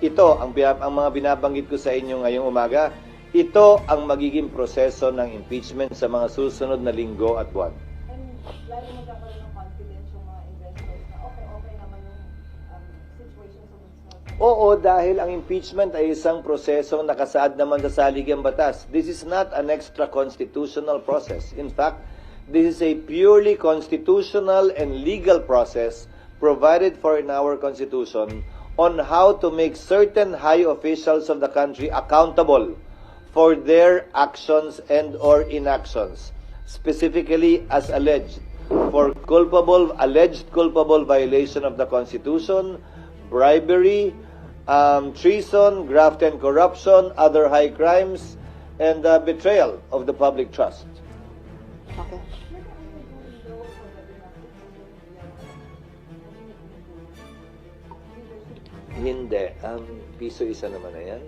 Ito, ang mga binabanggit ko sa inyo ngayong umaga, ito ang magiging proseso ng impeachment sa mga susunod na linggo at buwan. Lalo magkakaroon ng confidence yung mga investors na okay naman yung situation sa business. Oo, dahil ang impeachment ay isang prosesong nakasaad naman sa saligang batas. This is not an extra constitutional process. In fact, this is a purely constitutional and legal process provided for in our Constitution on how to make certain high officials of the country accountable for their actions and or inactions, specifically as alleged for alleged culpable violation of the Constitution, bribery, treason, graft and corruption, other high crimes, and betrayal of the public trust. Okay. Hindi. Piso isa naman na yan.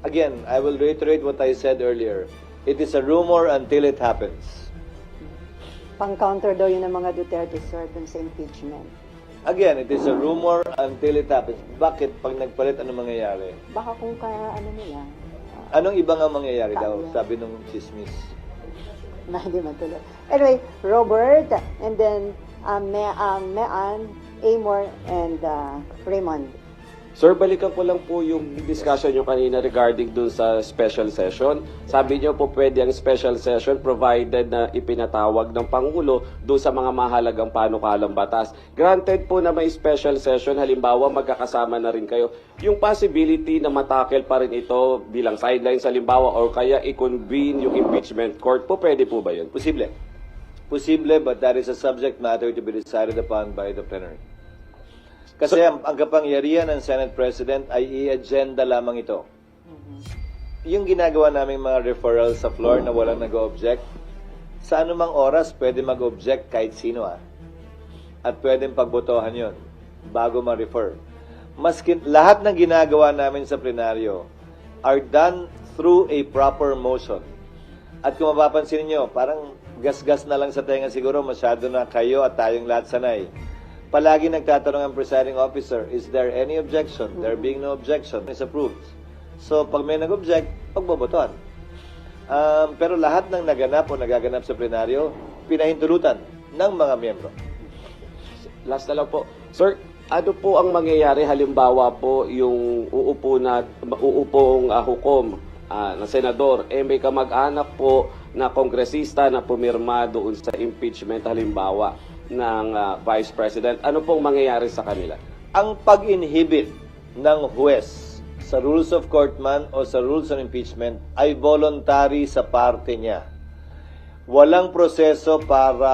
Again, I will reiterate what I said earlier. It is a rumor until it happens. Pang-counter daw yun ng mga Duterte, sir, dun sa impeachment. Again, it is a rumor until it happens. Bakit? Pag nagpalit, ano mangyayari? Baka kung kaya, ano nila, Anong iba nga mangyayari daw? Sabi nung chismis. Na hindi matuloy. Anyway, Robert, and then Mean, Amor, and Raymond. Sir, balikan ko lang po yung discussion nyo kanina regarding dun sa special session. Sabi nyo po pwede ang special session provided na ipinatawag ng Pangulo dun sa mga mahalagang panukalang batas. Granted po na may special session, halimbawa magkakasama na rin kayo. Yung possibility na matakel pa rin ito bilang sidelines halimbawa or kaya i-convene yung impeachment court po, pwede po ba yun? Posible. Posible, but that is a subject matter to be decided upon by the plenary. Kasi ang kapangyarihan ng Senate President ay i-agenda lamang ito. Yung ginagawa naming mga referrals sa floor na walang nag-object, sa anumang oras pwede mag-object kahit sino At pwedeng pagbotohan yon bago ma-refer. Maski lahat ng ginagawa namin sa plenaryo are done through a proper motion. At kung mapapansin niyo, parang gas-gas na lang sa tenga siguro, masyado na kayo at tayong lahat sanay. Palagi nagtatanong ang presiding officer, is there any objection? There being no objection, is approved. So, pag may nag-object, pagbobotohan. Pero lahat ng naganap o nagaganap sa plenaryo, pinahintulutan ng mga miyembro. Last na lang po. Sir, ano po ang mangyayari halimbawa po yung uupong hukom na senador, may kamag-anak po na kongresista na pumirma doon sa impeachment halimbawa ng Vice President, ano pong mangyayari sa kanila? Ang pag-inhibit ng huwes sa rules of court man o sa rules on impeachment ay voluntary sa parte niya. Walang proseso para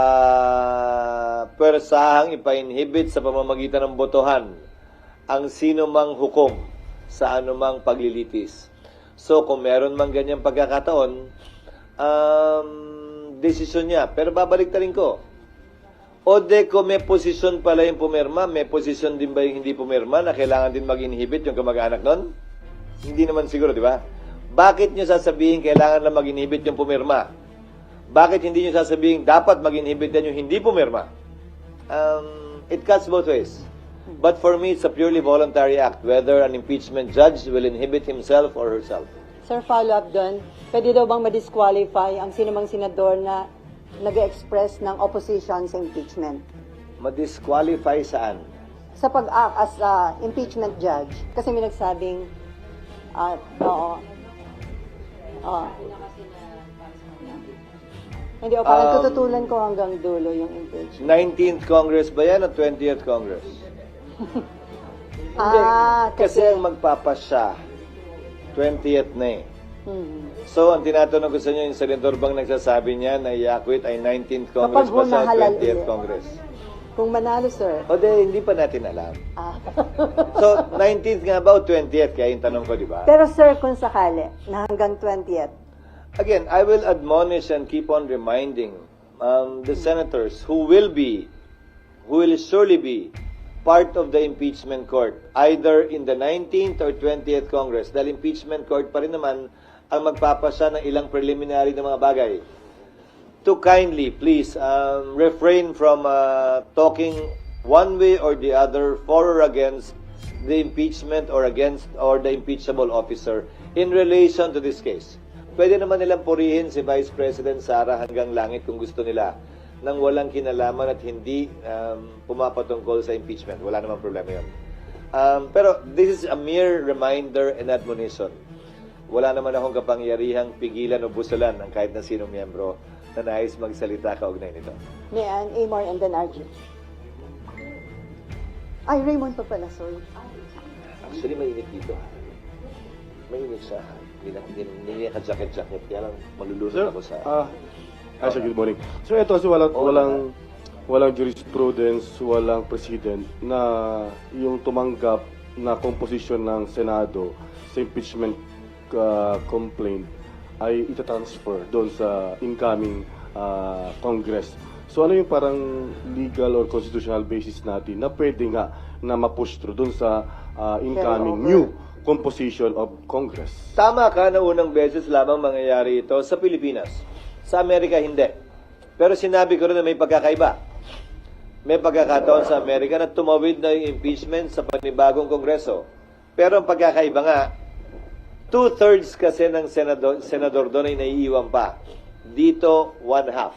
persahang ipa-inhibit sa pamamagitan ng botohan ang sino mang hukom sa anumang paglilitis. So kung meron man ganyang pagkakataon, desisyon niya. Pero babalik rin ko. O de ko may posisyon pala yung pumirma, may posisyon din ba yung hindi pumirma na kailangan din mag-inhibit yung kamag-anak nun? Hindi naman siguro, di ba? Bakit nyo sasabihin kailangan na mag-inhibit yung pumirma? Bakit hindi nyo sasabihin dapat mag-inhibit yan yung hindi pumirma? It cuts both ways. But for me, it's a purely voluntary act, whether an impeachment judge will inhibit himself or herself. Sir, follow-up doon. Pwede daw bang ma-disqualify ang sinumang senador na nag-express ng opposition sa impeachment? Ma-disqualify saan? Sa pag-act as impeachment judge. Kasi may nagsabing, oo. Hindi, parang tututulan ko hanggang dulo yung impeachment. 19th Congress ba yan o 20th Congress? Kasi ang magpapasya, 20th na So, ang tinatanong ko sa inyo, yung senador bang nagsasabi niya na i-acquit ay 19th Congress Kapag ba sa humahalal 20th ulit. Congress? Kung manalo, sir. O hindi pa natin alam. So, 19th nga ba o 20th? Kaya yung tanong ko, di ba? Pero sir, kung sakali, na hanggang 20th, Again, I will admonish and keep on reminding the senators who will surely be part of the impeachment court, either in the 19th or 20th Congress, dahil impeachment court pa rin naman ang magpapasya ng ilang preliminary na mga bagay. To kindly, please, refrain from talking one way or the other for or against the impeachment or the impeachable officer in relation to this case. Pwede naman nilang purihin si Vice President Sara hanggang langit kung gusto nila nang walang kinalaman at hindi pumapatungkol sa impeachment. Wala namang problema yun. Pero this is a mere reminder and admonition. Wala naman akong kapangyarihang pigilan o busalan ng kahit na sinong miyembro na nais magsalita kaugnay nito. Mayan, Amor, and then Archie. Ay, Raymond pa pala, sorry. Actually, mainit dito. Mainit siya. Hindi ka-jacket-jacket. Kaya lang malulunod ako sa... Sir, good morning. Sir, ito kasi walang jurisprudence, walang president na yung tumanggap na komposisyon ng Senado sa impeachment complaint ay itatransfer doon sa incoming Congress. So ano yung parang legal or constitutional basis natin na pwede nga na ma-push through doon sa incoming new composition of Congress? Tama ka na unang beses lamang mangyayari ito sa Pilipinas. Sa Amerika, hindi. Pero sinabi ko rin na may pagkakaiba. May pagkakataon sa Amerika na tumawid na yung impeachment sa panibagong Kongreso. Pero ang pagkakaiba nga, 2/3 kasi ng senador doon ay naiiwan pa. Dito, 1/2.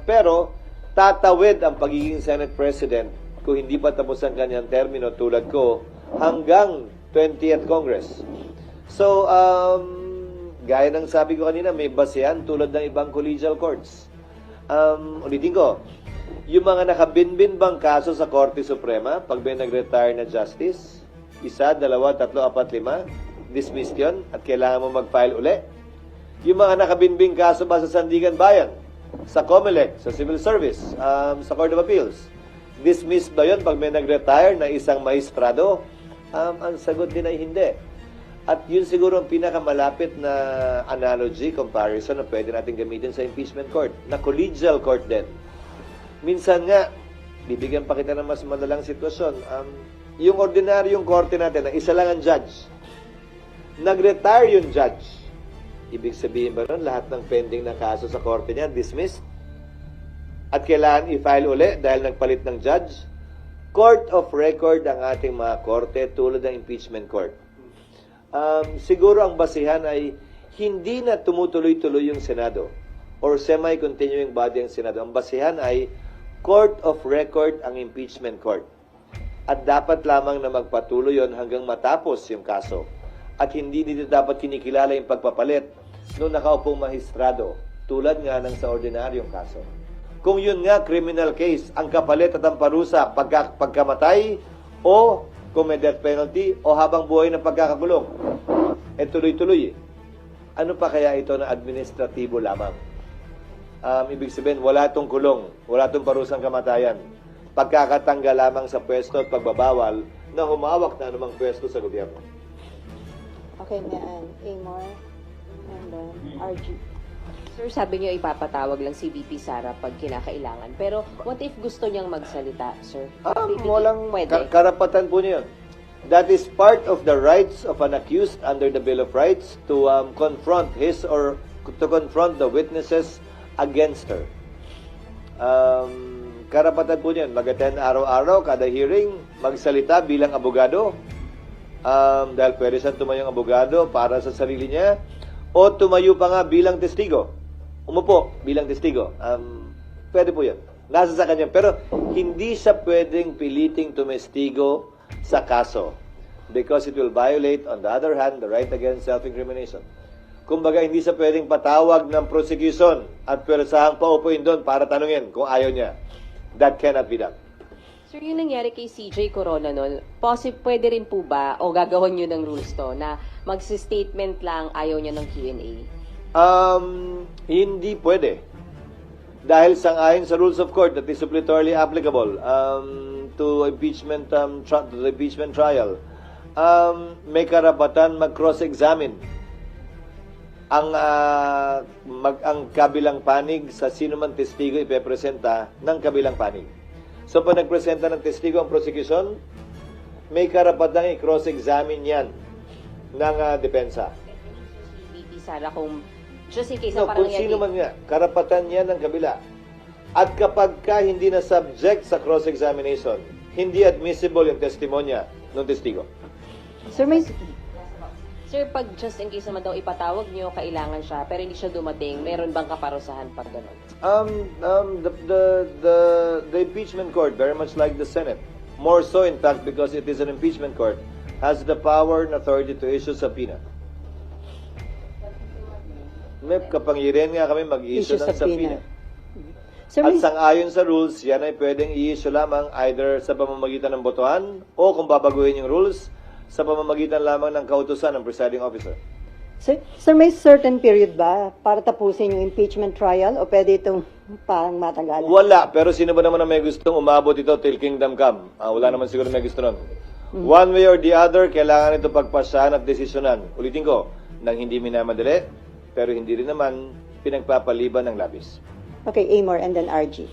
Pero, tatawid ang pagiging Senate President kung hindi pa tapos ang kanyang termino tulad ko hanggang 20th Congress. So, gaya ng sabi ko kanina, may basehan tulad ng ibang collegial courts. Ulitin ko, yung mga nakabinbin bang kaso sa Korte Suprema, pag may nag-retire na justice, 1, 2, 3, 4, 5, dismissed yun at kailangan mo mag-file uli. Yung mga nakabinbing kaso ba sa Sandigan Bayan, sa COMELEC, sa Civil Service, sa Court of Appeals, dismissed ba yun pag may nag-retire na isang maestrado? Ang sagot din ay hindi. At yun siguro ang pinakamalapit na analogy, comparison na pwede natin gamitin sa impeachment court, na collegial court din. Minsan nga, bibigyan pa kita ng mas madalang sitwasyon. Yung ordinaryong korte natin, na isa lang ang judge, nag-retire yung judge. Ibig sabihin ba nun, lahat ng pending na kaso sa korte niya, dismissed? At kailangan i-file uli dahil nagpalit ng judge? Court of record ang ating mga korte tulad ng impeachment court. Siguro ang basihan ay hindi na tumutuloy-tuloy yung Senado or semi-continuing body ang Senado. Ang basihan ay Court of Record ang impeachment court. At dapat lamang na magpatuloy yon hanggang matapos yung kaso. At hindi dito dapat kinikilala yung pagpapalit noong nakaupong mahistrado tulad nga ng sa ordinaryong kaso. Kung yun nga criminal case, ang kapalit at ang parusa pagkamatay o kung may death penalty o habang buhay ng pagkakakulong, tuloy-tuloy. Ano pa kaya ito na administratibo lamang? Ibig sabihin, wala itong kulong, wala itong parusang kamatayan. Pagkakatanggal lamang sa pwesto at pagbabawal na humawak na anumang pwesto sa gobyerno. Okay, Maan. Amor, and then RG. Sir, sabi niyo ipapatawag lang si VP Sara pag kinakailangan. Pero what if gusto niyang magsalita, sir? Walang Pwede. karapatan po niya yun. That is part of the rights of an accused under the Bill of Rights to confront his or to confront the witnesses against her. Karapatan po niyan, mag-attend araw-araw, kada hearing, magsalita bilang abogado. Dahil pwede siyang tumayong abogado para sa sarili niya o tumayo pa nga bilang testigo. Umupo bilang testigo. Pwede po yan. Nasa sa kanya. Pero hindi siya pwedeng piliting tumestigo sa kaso because it will violate, on the other hand, the right against self-incrimination. Kumbaga, hindi siya pwedeng patawag ng prosecution at pwersahang paupuin doon para tanungin kung ayaw niya. That cannot be done. Sir, yung nangyari kay CJ Corona noon, pwede rin po ba o gagawin niyo ng rules to na magsi-statement lang ayaw niya ng Q&A? Hindi pwede. Dahil sang-ayon sa rules of court that is suppletorily applicable to impeachment to the impeachment trial, may karapatan mag-cross-examine ang kabilang panig sa sino man testigo ipepresenta ng kabilang panig. So, pag nagpresenta ng testigo ang prosecution, may karapatang i-cross-examine yan ng depensa. VP Sara, kung just in case No, na parang kung sino man nga, karapatan yan ng kabila. At kapag ka hindi na subject sa cross-examination, hindi admissible yung testimonya ng testigo. Sir, may... Sir, pag just in case naman daw ipatawag niyo, kailangan siya, pero hindi siya dumating, meron bang kaparusahan pag gano'n? The impeachment court, very much like the Senate, more so in fact because it is an impeachment court, has the power and authority to issue subpoena. May kapangyarihan nga kami mag-issue ng subpoena. Sir, At may... sang-ayon sa rules, yan ay pwedeng i-issue lamang either sa pamamagitan ng botohan o kung babaguhin yung rules, sa pamamagitan lamang ng kautusan ng presiding officer. Sir, may certain period ba para tapusin yung impeachment trial o pwede itong parang matagalan? Wala, pero sino ba naman na may gustong umabot ito till kingdom come? Wala naman siguro may gusto nun. One way or the other, kailangan ito pagpasyahan at desisyonan. Ulitin ko, nang hindi minamadali, pero hindi rin naman pinagpapaliban ng labis. Okay, Amor and then RG.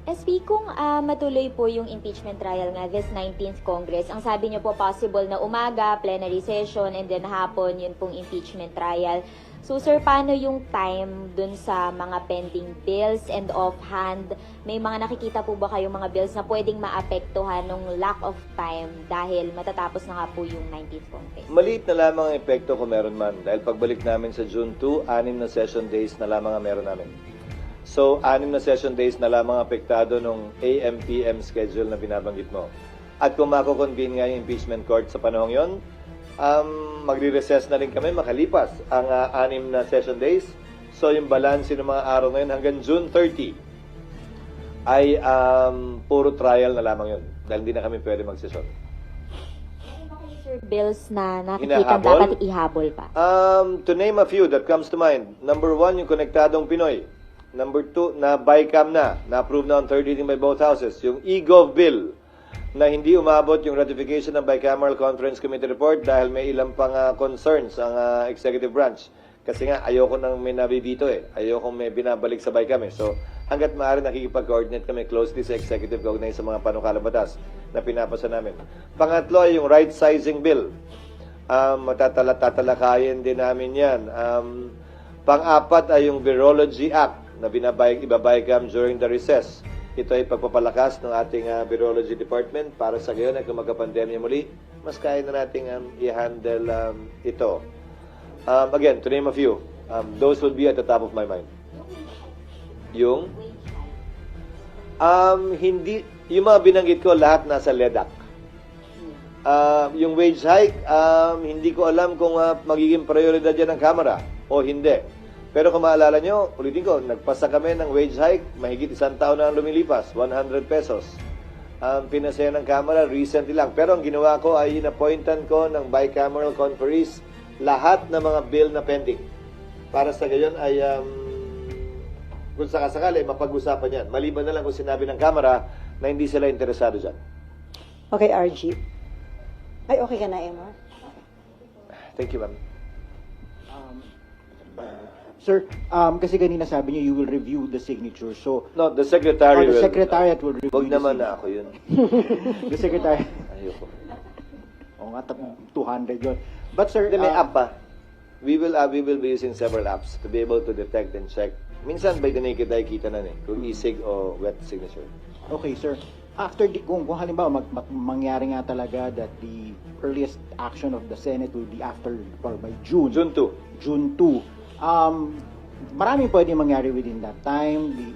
SP, kung matuloy po yung impeachment trial nga this 19th Congress, ang sabi niyo po possible na umaga, plenary session, and then hapon, yun pong impeachment trial. So sir, paano yung time dun sa mga pending bills and offhand, may mga nakikita po ba kayong mga bills na pwedeng maapektuhan ng lack of time dahil matatapos na nga po yung 19th Congress? Maliit na lamang ang epekto kung meron man. Dahil pagbalik namin sa June 2, 6 na session days na lamang ang meron namin. So, 6 na session days na lamang apektado nung AM-PM schedule na binabanggit mo. At kung mako-convene nga yung impeachment court sa panahong yon, magre-recess na rin kami makalipas ang 6 na session days. So, yung balance ng mga araw ngayon hanggang June 30 ay puro trial na lamang yun. Dahil hindi na kami pwede magsesyon. Sir, bills na nakikita Hinahabol? dapat ihabol pa? To name a few that comes to mind. Number 1, yung Konektadong Pinoy. Number 2, na BICAM na-approve na on third reading by both houses. Yung e-Gov bill, na hindi umabot yung ratification ng Bicameral Conference Committee report dahil may ilang pang concerns ang executive branch. Kasi nga, ayoko nang may nabibito Ayoko may binabalik sa BICAM So, hanggat maaari nakikipag-coordinate kami closely sa executive kaugnay sa mga panukalang batas na pinapasa namin. Pangatlo ay yung right sizing bill. Tatalakayin din namin yan. Pang-apat ay yung Virology Act na ibabaycam during the recess. Ito ay pagpapalakas ng ating Virology Department para sa gayon ay kung magka-pandemya muli, mas kaya na nating i-handle ito. Again, to name a few, those will be at the top of my mind. Yung? Hindi, yung mga binanggit ko, lahat nasa LEDAC. Yung wage hike, hindi ko alam kung magiging prioridad yan ng Kamara o hindi. Pero kung maalala nyo, ulitin ko, nagpasa kami ng wage hike, mahigit 1 taon na ang lumilipas, 100 pesos. Pinasaya ng Kamara recently lang. Pero ang ginawa ko ay inappointan ko ng bicameral conferees lahat ng mga bill na pending. Para sa gayon ay kung sakasakali, mapag-usapan yan. Maliban na lang kung sinabi ng Kamara na hindi sila interesado dyan. Okay, RG. Ay, okay ka na, Emma? Thank you, ma'am. Sir, kasi kanina sabi niyo you will review the signature. So, No, the secretary the will. secretariat will review Huwag the naman signature. na ako yun. The secretary. Ayoko. Oo nga, 200 yun. But sir, Hindi, may app pa. We will be using several apps to be able to detect and check. Minsan by the naked eye kita na kung e-sig o wet signature. okay sir, after kung halimbawa mangyari nga talaga that the earliest action of the Senate will be after or by June. June 2. June 2. Maraming pwede mangyari within that time. The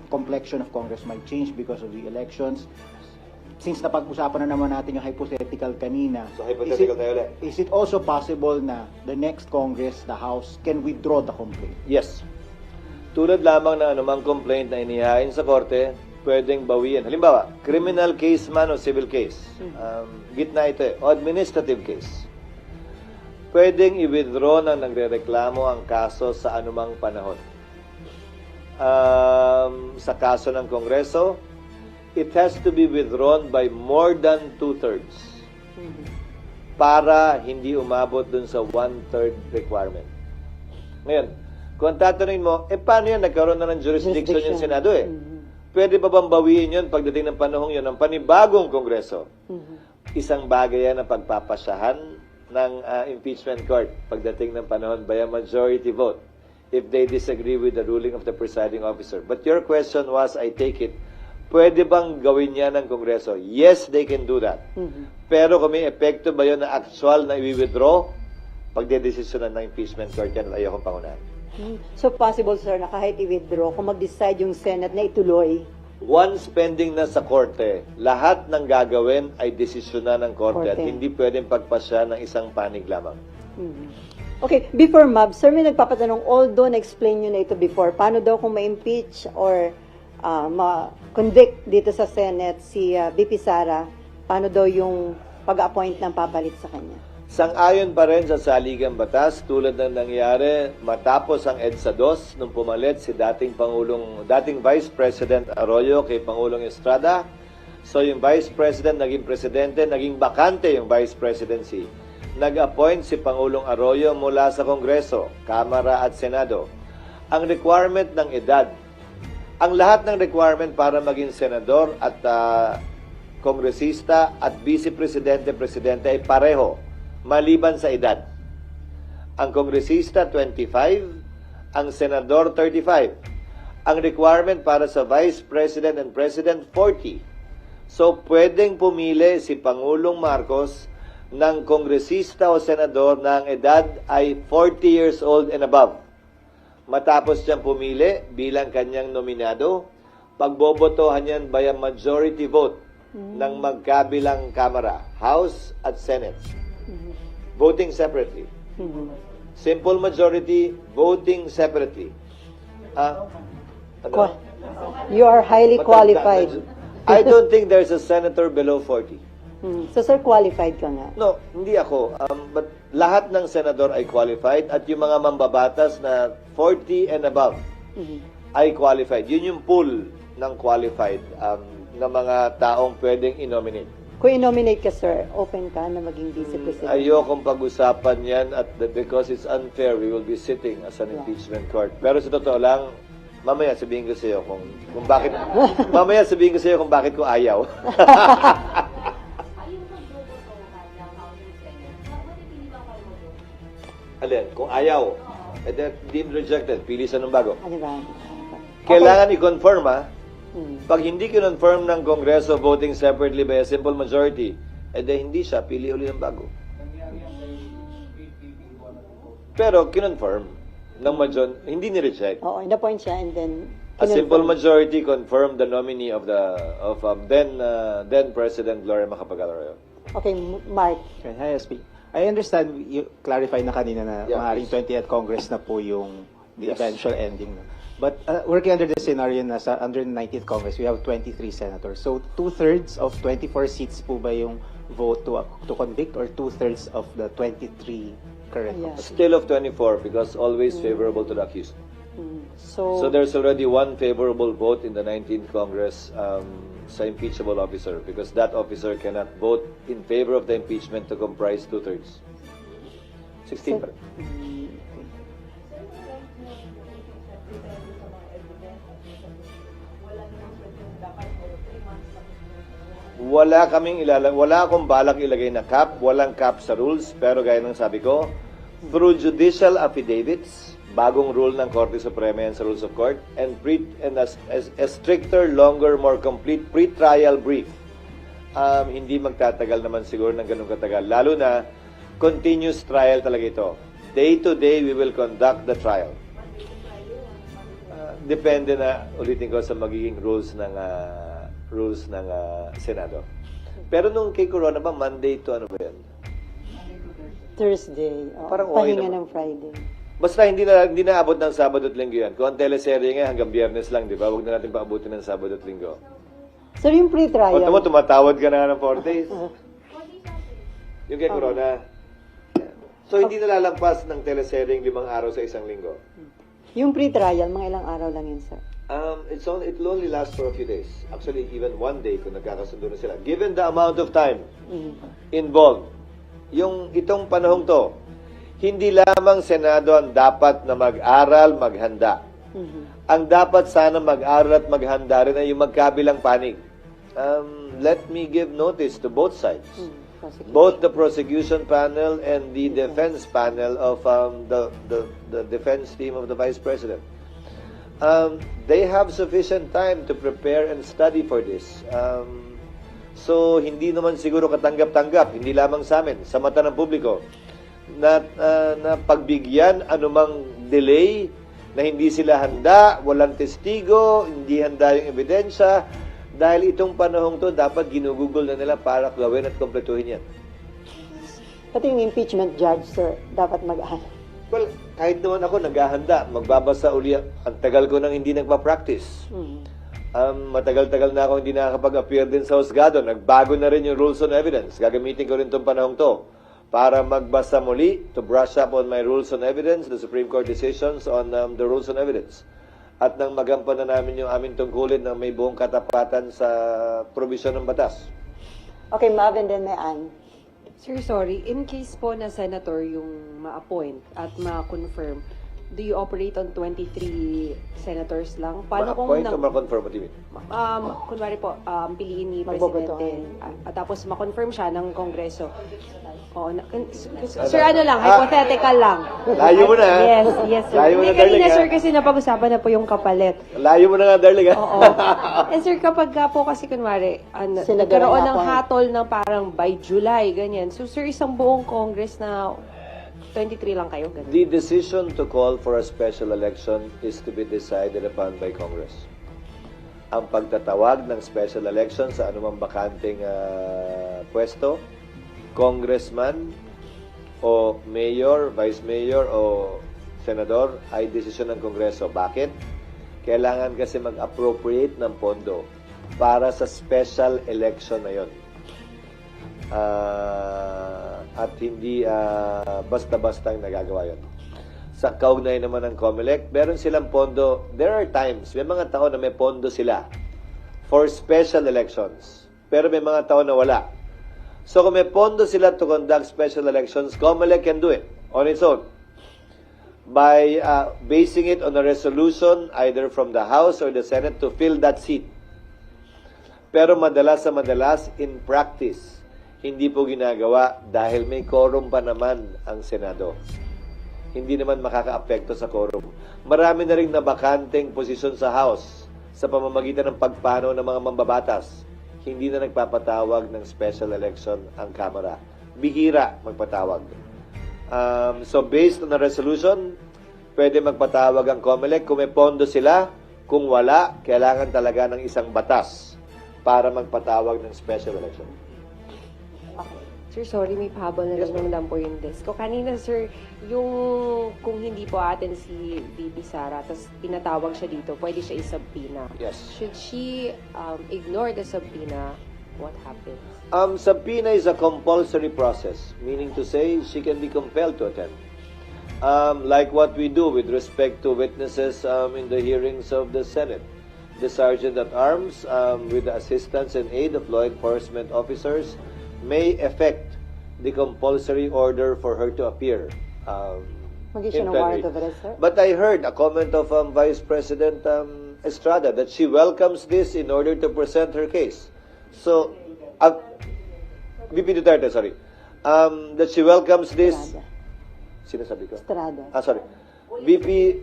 complexion of Congress might change because of the elections. Since napag-usapan na naman natin yung hypothetical kanina, So, hypothetical tayo ulit. is it also possible na the next Congress, the House, can withdraw the complaint? Yes. Tulad lamang na anumang complaint na inihain sa korte, pwedeng bawian. Halimbawa, criminal case man o civil case. Gitna ito o administrative case. Pwedeng i-withdraw ng nagrereklamo ang kaso sa anumang panahon. Sa kaso ng Kongreso, it has to be withdrawn by more than 2/3 para hindi umabot dun sa 1/3 requirement. Ngayon, kung tatanungin mo, paano yan? Nagkaroon na ng jurisdiction yung Senado Pwede ba bang bawiin yun pagdating ng panahong yun ng panibagong Kongreso? Isang bagay yan na pagpapasyahan ng impeachment court pagdating ng panahon by a majority vote if they disagree with the ruling of the presiding officer. But your question was, I take it, pwede bang gawin yan ng Kongreso? Yes, they can do that. Pero kung may epekto ba yun na actual na i-withdraw, pagdedesisyonan ng impeachment court yan, ayokong pangunahan. So possible, sir, na kahit i-withdraw, kung mag-decide yung Senate na ituloy, Once pending na sa korte, lahat ng gagawin ay desisyonan ng korte at Korte. hindi pwedeng pagpasya ng isang panig lamang. Okay, before Mab, sir, may nagpapatanong, although na-explain nyo na ito before, paano daw kung ma-impeach or ma-convict dito sa Senate si BP Sara, paano daw yung pag-appoint ng papalit sa kanya? Sang-ayon pa rin sa saligang batas tulad ng nangyari matapos ang EDSA 2 nung pumalit si dating Vice President Arroyo kay Pangulong Estrada. So yung Vice President naging presidente, naging bakante yung Vice Presidency. Nag-appoint si Pangulong Arroyo mula sa Kongreso, Kamara at Senado. Ang requirement ng edad, ang lahat ng requirement para maging senador at kongresista at vice-presidente, presidente ay pareho, maliban sa edad. Ang kongresista, 25. Ang senador, 35. Ang requirement para sa Vice President and President, 40. So, pwedeng pumili si Pangulong Marcos ng kongresista o senador na ang edad ay 40 years old and above. Matapos siyang pumili bilang kanyang nominado, pagbobotohan yan by a majority vote ng magkabilang kamara, House at Senate. Voting separately. Simple majority, voting separately. Ano? You are highly qualified. I don't think there's a senator below 40. So, sir, qualified ka nga. No, hindi ako. But lahat ng senador ay qualified at yung mga mambabatas na 40 and above ay qualified. Yun yung pool ng qualified na mga taong pwedeng i-nominate. Kung i-nominate ka, sir, open ka na maging vice president. Ayokong pag-usapan yan because it's unfair. We will be sitting as an impeachment court. Pero sa totoo lang, mamaya sabihin ko sa iyo kung bakit kung bakit ko ayaw. Alin, kung ayaw, then deemed rejected, pili sa ng bago. Ano ba? Kailangan i-confirm Pag hindi kinonfirm ng Kongreso voting separately by a simple majority, hindi siya, pili uli ng bago. Pero kinonfirm ng hindi ni-reject. Oo, in-appoint siya and then... A simple majority confirmed the nominee of then President Gloria Macapagal-Arroyo. Okay, Mark. Okay, hi, SP. I understand you clarified na kanina na Yeah, maaaring 20th Congress na po yung the eventual ending. No? But working under the scenario na under the 19th Congress, we have 23 senators. So 2/3 of 24 seats po ba yung vote to convict or 2/3 of the 23 current? Yeah. Still of 24 because always favorable to the accused. So, So there's already one favorable vote in the 19th Congress sa impeachable officer because that officer cannot vote in favor of the impeachment to comprise 2/3. 16 pa rin. Wala akong balak ilagay na cap, walang cap sa rules, pero gaya ng sabi ko, through judicial affidavits, bagong rule ng Korte Suprema yan sa Rules of Court, and a stricter, longer, more complete pre-trial brief. Hindi magtatagal naman siguro ng ganun katagal. Lalo na, continuous trial talaga ito. Day to day, we will conduct the trial. Depende na, ulitin ko, sa magiging rules ng Senado. Pero nung kay Corona ba, Monday to ano ba yan? Thursday. Parang okay pahinga naman. ng Friday. Basta hindi na abot ng Sabado at Linggo yan. Kung ang teleserye nga hanggang Biyernes lang, di ba? Huwag na natin paabutin ng Sabado at Linggo. Sir, yung pre-trial. O, tamo, tumatawad ka na nga ng 4 days. Yung kay Corona. So, hindi nalalampas ng teleserye 5 araw sa isang linggo. Yung pre-trial, mga ilang araw lang yun, sir. It will only last for a few days. Actually, even one day kung nagkakasundo na sila. Given the amount of time involved, itong panahong to, hindi lamang Senado ang dapat na mag-aral, maghanda. Ang dapat sana mag-aral at maghanda rin ay yung magkabilang panig. Let me give notice to both sides. Both the prosecution panel and the defense panel of the defense team of the Vice President. They have sufficient time to prepare and study for this. So, hindi naman siguro katanggap-tanggap, hindi lamang sa amin, sa mata ng publiko, na pagbigyan anumang delay na hindi sila handa, walang testigo, hindi handa yung ebidensya, dahil itong panahong to dapat ginugugol na nila para gawin at kompletuhin yan. Pati yung impeachment judge, sir, dapat mag-aral. Well, kahit naman ako naghahanda, magbabasa uli. Ang tagal ko nang hindi nagpa-practice. Matagal-tagal na ako hindi nakakapag-appear din sa husgado. Nagbago na rin yung rules on evidence. Gagamitin ko rin itong panahong to para magbasa muli, to brush up on my rules on evidence, the Supreme Court decisions on the rules on evidence. At nang magampanan na namin yung aming tungkulin na may buong katapatan sa provision ng batas. Okay, Mav, and then may Ann. Sir, sorry. In case po na senator yung ma-appoint at ma-confirm, do you operate on 23 senators lang? Paano kung Ma-appoint o ma-confirm? What do you mean? kunwari po, piliin ni Magbobotohan. Presidente, tapos ma-confirm siya ng Kongreso. Oo, sir, ano lang, hypothetical lang. Layo mo na, ha? Yes, sir. Layo mo na, Hindi, kanina, darling, ha? sir, kasi napag-usapan na po yung kapalit. Layo mo na nga, darling, ha? Oo. And sir, kapag ka po kasi kunwari, Sila nagkaroon daw ng ang hatol ng parang by July, ganyan. So, sir, isang buong Congress na 23 lang kayo, ganyan. The decision to call for a special election is to be decided upon by Congress. Ang pagtatawag ng special election sa anumang bakanting pwesto, congressman o mayor, vice mayor o senador ay desisyon ng Kongreso. Bakit? Kailangan kasi mag-appropriate ng pondo para sa special election na yon. At hindi basta-bastang nagagawa yun. Sa kaugnay naman ng COMELEC, meron silang pondo. There are times, may mga taon na may pondo sila for special elections. Pero may mga taon na wala. So kung may pondo sila to conduct special elections, COMELEC can do it on its own by basing it on a resolution either from the House or the Senate to fill that seat. Pero madalas sa madalas, in practice, hindi po ginagawa dahil may quorum pa naman ang Senado. Hindi naman makaka-apekto sa quorum. Marami na rin nabakanteng posisyon sa House sa pamamagitan ng pagpanaw ng mga mambabatas. Hindi na nagpapatawag ng special election ang Kamara. Bihira magpatawag. So based on the resolution, pwede magpatawag ang COMELEC kung may pondo sila. Kung wala, kailangan talaga ng isang batas para magpatawag ng special election. Sir, sorry, may pahabol na lang po yung desk ko. Kanina, sir, yung kung hindi po atin si VP Sara, tapos pinatawag siya dito, pwede siya isubpoena. Yes. Should she ignore the subpoena? What happens? Subpoena is a compulsory process, meaning to say she can be compelled to attend. Like what we do with respect to witnesses in the hearings of the Senate. The Sergeant at Arms, with the assistance and aid of law enforcement officers, may effect the compulsory order for her to appear. Mag-issue in ng warrant plenary. of arrest, sir? But I heard a comment of Vice President Estrada that she welcomes this in order to present her case. So, VP Duterte, sorry. That she welcomes this. Estrada. Sinasabi ko? Estrada. Sorry. VP.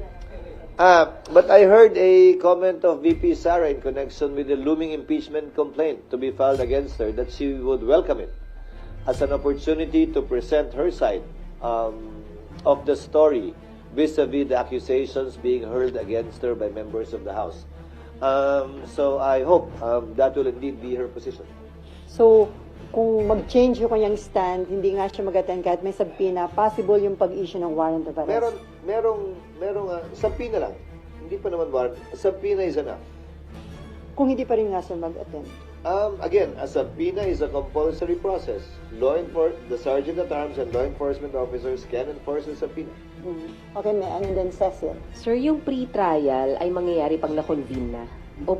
But I heard a comment of VP Sara in connection with the looming impeachment complaint to be filed against her that she would welcome it as an opportunity to present her side of the story vis-a-vis the accusations being hurled against her by members of the House. So I hope that will indeed be her position. So, kung mag-change yung kanyang stand, hindi nga siya mag-attend kahit may subpoena, possible yung pag-issue ng warrant of arrest. Merong subpoena lang. Hindi pa naman warrant. Subpoena is enough. Kung hindi pa rin nga siya mag-attend. Again, a subpoena is a compulsory process. The Sergeant at Arms and law enforcement officers can enforce a subpoena. Okay, and then Cecil. Sir, yung pre-trial ay mangyayari pag na-convene na? O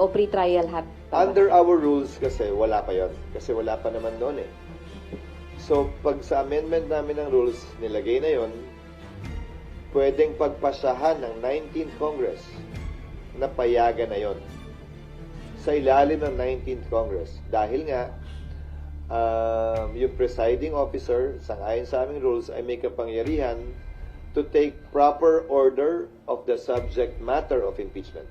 pre-trial Under our rules kasi, wala pa yon. Kasi wala pa naman doon eh. So, pag sa amendment namin ng rules, nilagay na yon, pwedeng pagpasahan ng 19th Congress na payagan na yon sa ilalim ng 19th Congress. Dahil nga, yung presiding officer, sangayon sa aming rules, ay may kapangyarihan to take proper order of the subject matter of impeachment.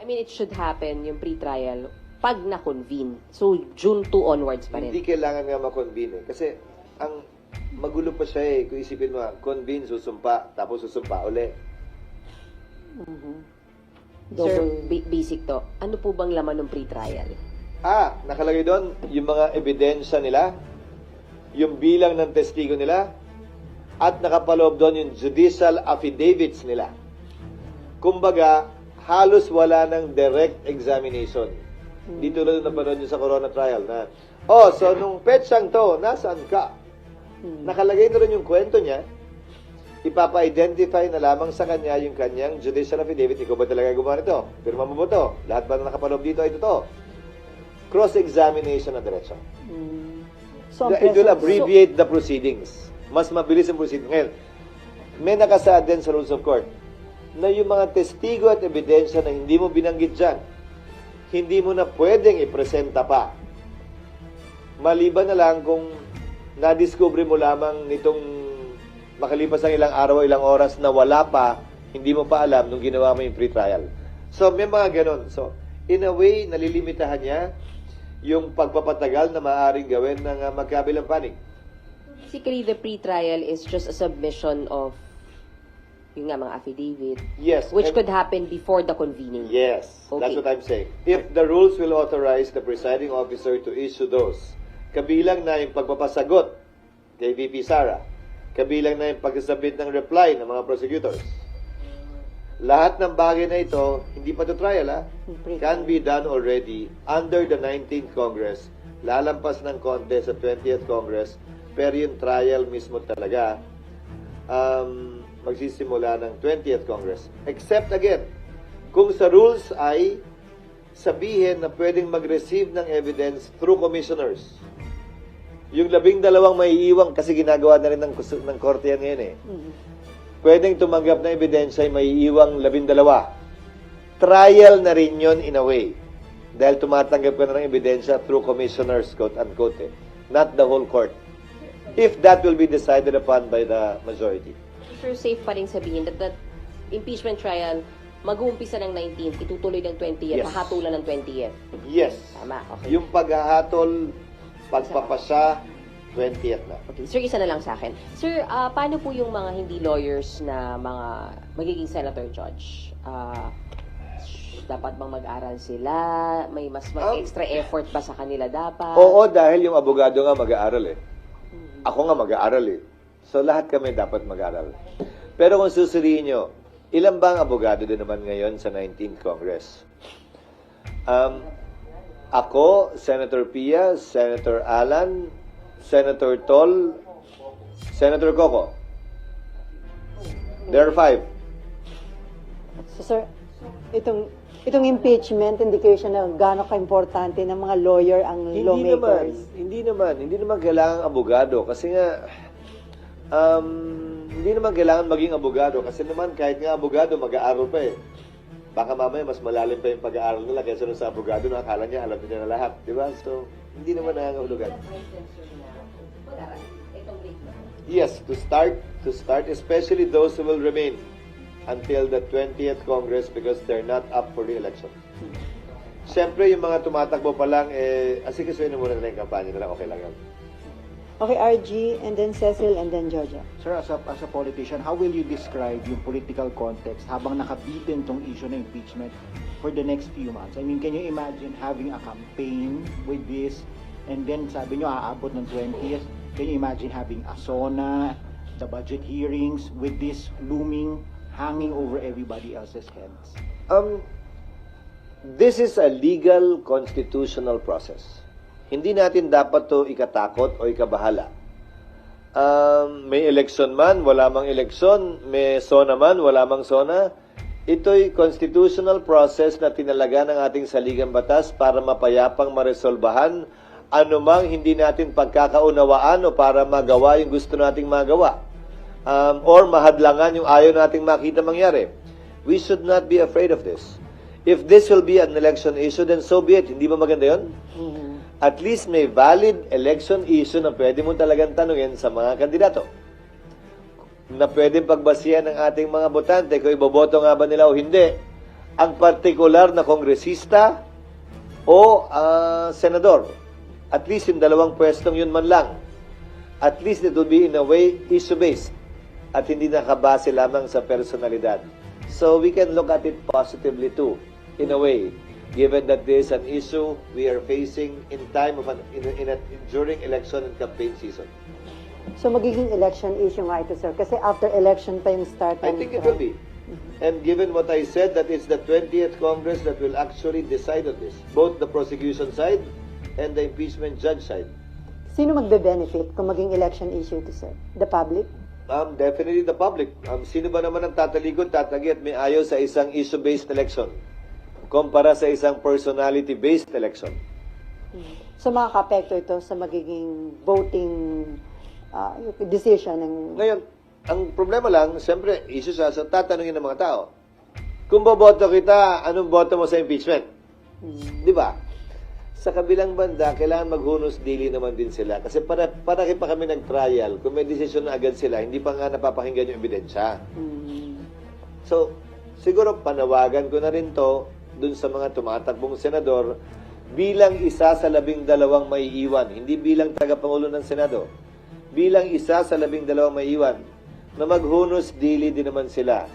I mean, it should happen, yung pre-trial, pag na-convene. So, June 2 onwards pa rin. Hindi kailangan nga ma-convene eh. Kasi, ang magulo pa siya eh. Kung isipin mo, convene, susumpa, tapos susumpa uli. Sir, basic to. Ano po bang laman ng pre-trial? Nakalagay doon, yung mga ebidensya nila, yung bilang ng testigo nila, at nakapaloob doon yung judicial affidavits nila. Kumbaga, halos wala ng direct examination. Dito lang napanood nyo sa Corona trial na, so nung petsang to, nasaan ka? Nakalagay na rin yung kwento niya, ipapa-identify na lamang sa kanya yung kanyang judicial affidavit. Ikaw ba talaga gumawa nito? Pirma mo ba ito? Lahat ba na nakapaloob dito ay totoo? Cross-examination na diretso. So, It will abbreviate the proceedings. Mas mabilis ang proceeding. Ngayon, may nakasaad din sa Rules of Court na yung mga testigo at ebidensya na hindi mo binanggit dyan, hindi mo na pwedeng ipresenta pa. Maliban na lang kung nadiscover mo lamang nitong makalipas ang ilang araw, ilang oras na wala pa, hindi mo pa alam nung ginawa mo yung pre-trial. So, may mga ganon. So, in a way, nalilimitahan niya yung pagpapatagal na maaaring gawin ng magkabilang panig. Basically, the pre-trial is just a submission of yung nga mga affidavit, Yes. which and- could happen before the convening. Yes, that's Okay. what I'm saying. If the rules will authorize the presiding officer to issue those, kabilang na yung pagpapasagot kay VP Sara, kabilang na yung pagsasabit ng reply ng mga prosecutors. Lahat ng bagay na ito, hindi pa to trial, can be done already under the 19th Congress. Lalampas ng konti sa 20th Congress, pero yung trial mismo talaga, magsisimula ng 20th Congress. Except again, kung sa rules ay sabihin na pwedeng mag-receive ng evidence through commissioners. Yung 12 may iiwang, kasi ginagawa na rin ng korte yan ngayon eh. Pwedeng tumanggap na ebidensya ay may iiwang 12. Trial na rin yun in a way. Dahil tumatanggap ka na ng ebidensya through commissioners, quote-unquote eh. Not the whole court. If that will be decided upon by the majority. Sure, safe pa rin sabihin that the impeachment trial mag-uumpisa ng 19th, itutuloy ng 20th, Yes. hahatulan ng 20th. Yes. Tama, okay. Yung paghahatol, pagpapasya, 20th na. Okay, sir, isa na lang sa akin. Sir, paano po yung mga hindi lawyers na mga magiging senator judge? Dapat bang mag-aral sila? May mas extra effort ba sa kanila dapat? Oo, dahil yung abogado nga mag-aaral eh. Ako nga mag-aaral eh. So lahat kami dapat mag-aaral. Pero kung susuriin nyo, ilan ba ang abogado din naman ngayon sa 19th Congress? Ako, Senator Pia, Senator Alan, Senator Tol, Senator Coco. There are 5. So, sir, itong impeachment, indication na gaano ka-importante ng mga lawyer ang lawmakers. Hindi naman kailangan abogado kasi nga hindi naman kailangan maging abogado kasi naman kahit nga abogado mag-aaral pa eh. Baka mamaya mas malalim pa yung pag-aaral nila kaysa sa abogado na akala niya alam niya na lahat, di ba? So, hindi naman nangangahulugan. Yes, to start, especially those who will remain until the 20th Congress because they're not up for re-election. Siyempre, yung mga tumatakbo pa lang, asikasuhin na muna nila yung kampanya nila, okay lang yun. Okay, RG, and then Cecil, and then Georgia. Sir, as a politician, how will you describe yung political context habang nakabitin tong issue ng impeachment for the next few months? I mean, can you imagine having a campaign with this and then sabi nyo aabot ng 20th? Can you imagine having a SONA, the budget hearings with this looming, hanging over everybody else's heads? This is a legal constitutional process. Hindi natin dapat to ikatakot o ikabahala. May election man, wala mang election, may SONA man, wala mang SONA. Ito'y constitutional process na tinalaga ng ating saligang batas para mapayapang maresolbahan anumang hindi natin pagkakaunawaan o para magawa yung gusto nating magawa. Or mahadlangan yung ayaw nating makita mangyari. We should not be afraid of this. If this will be an election issue, then so be it. Hindi ba maganda yun? At least may valid election issue na pwede mo talagang tanungin sa mga kandidato. Na pwedeng pagbasihan ng ating mga botante kung iboboto nga ba nila o hindi. Ang partikular na kongresista o senador. At least yung dalawang pwestong yun man lang. At least it will be in a way issue-based. At hindi nakabase lamang sa personalidad. So we can look at it positively too, in a way. Given that there is an issue we are facing in time of during election and campaign season. So, magiging election issue nga ito, sir. Kasi after election pa yung start. I think it will be. And given what I said, that it's the 20th Congress that will actually decide on this. Both the prosecution side and the impeachment judge side. Sino magbe-benefit kung maging election issue ito, sir? The public? Definitely the public. Sino ba naman ang tatalikod, tatagi at may ayaw sa isang issue-based election? Kumpara sa isang personality-based election. So, makaka-apekto ito sa magiging voting decision ng... Ngayon, Ang problema lang, siyempre, issue sa tatanungin ng mga tao. Kung boboto kita, anong boto mo sa impeachment? Di ba? Sa kabilang banda, kailangan maghunos dili naman din sila. Kasi para pa kami nag-trial, kung may desisyon na agad sila, hindi pa nga napapakinggan yung ebidensya. So, siguro panawagan ko na rin to dun sa mga tumatakbong senador bilang isa sa 12 maiiwan, hindi bilang tagapangulo ng Senado. Bilang isa sa 12 maiiwan, na maghunos dili din naman sila.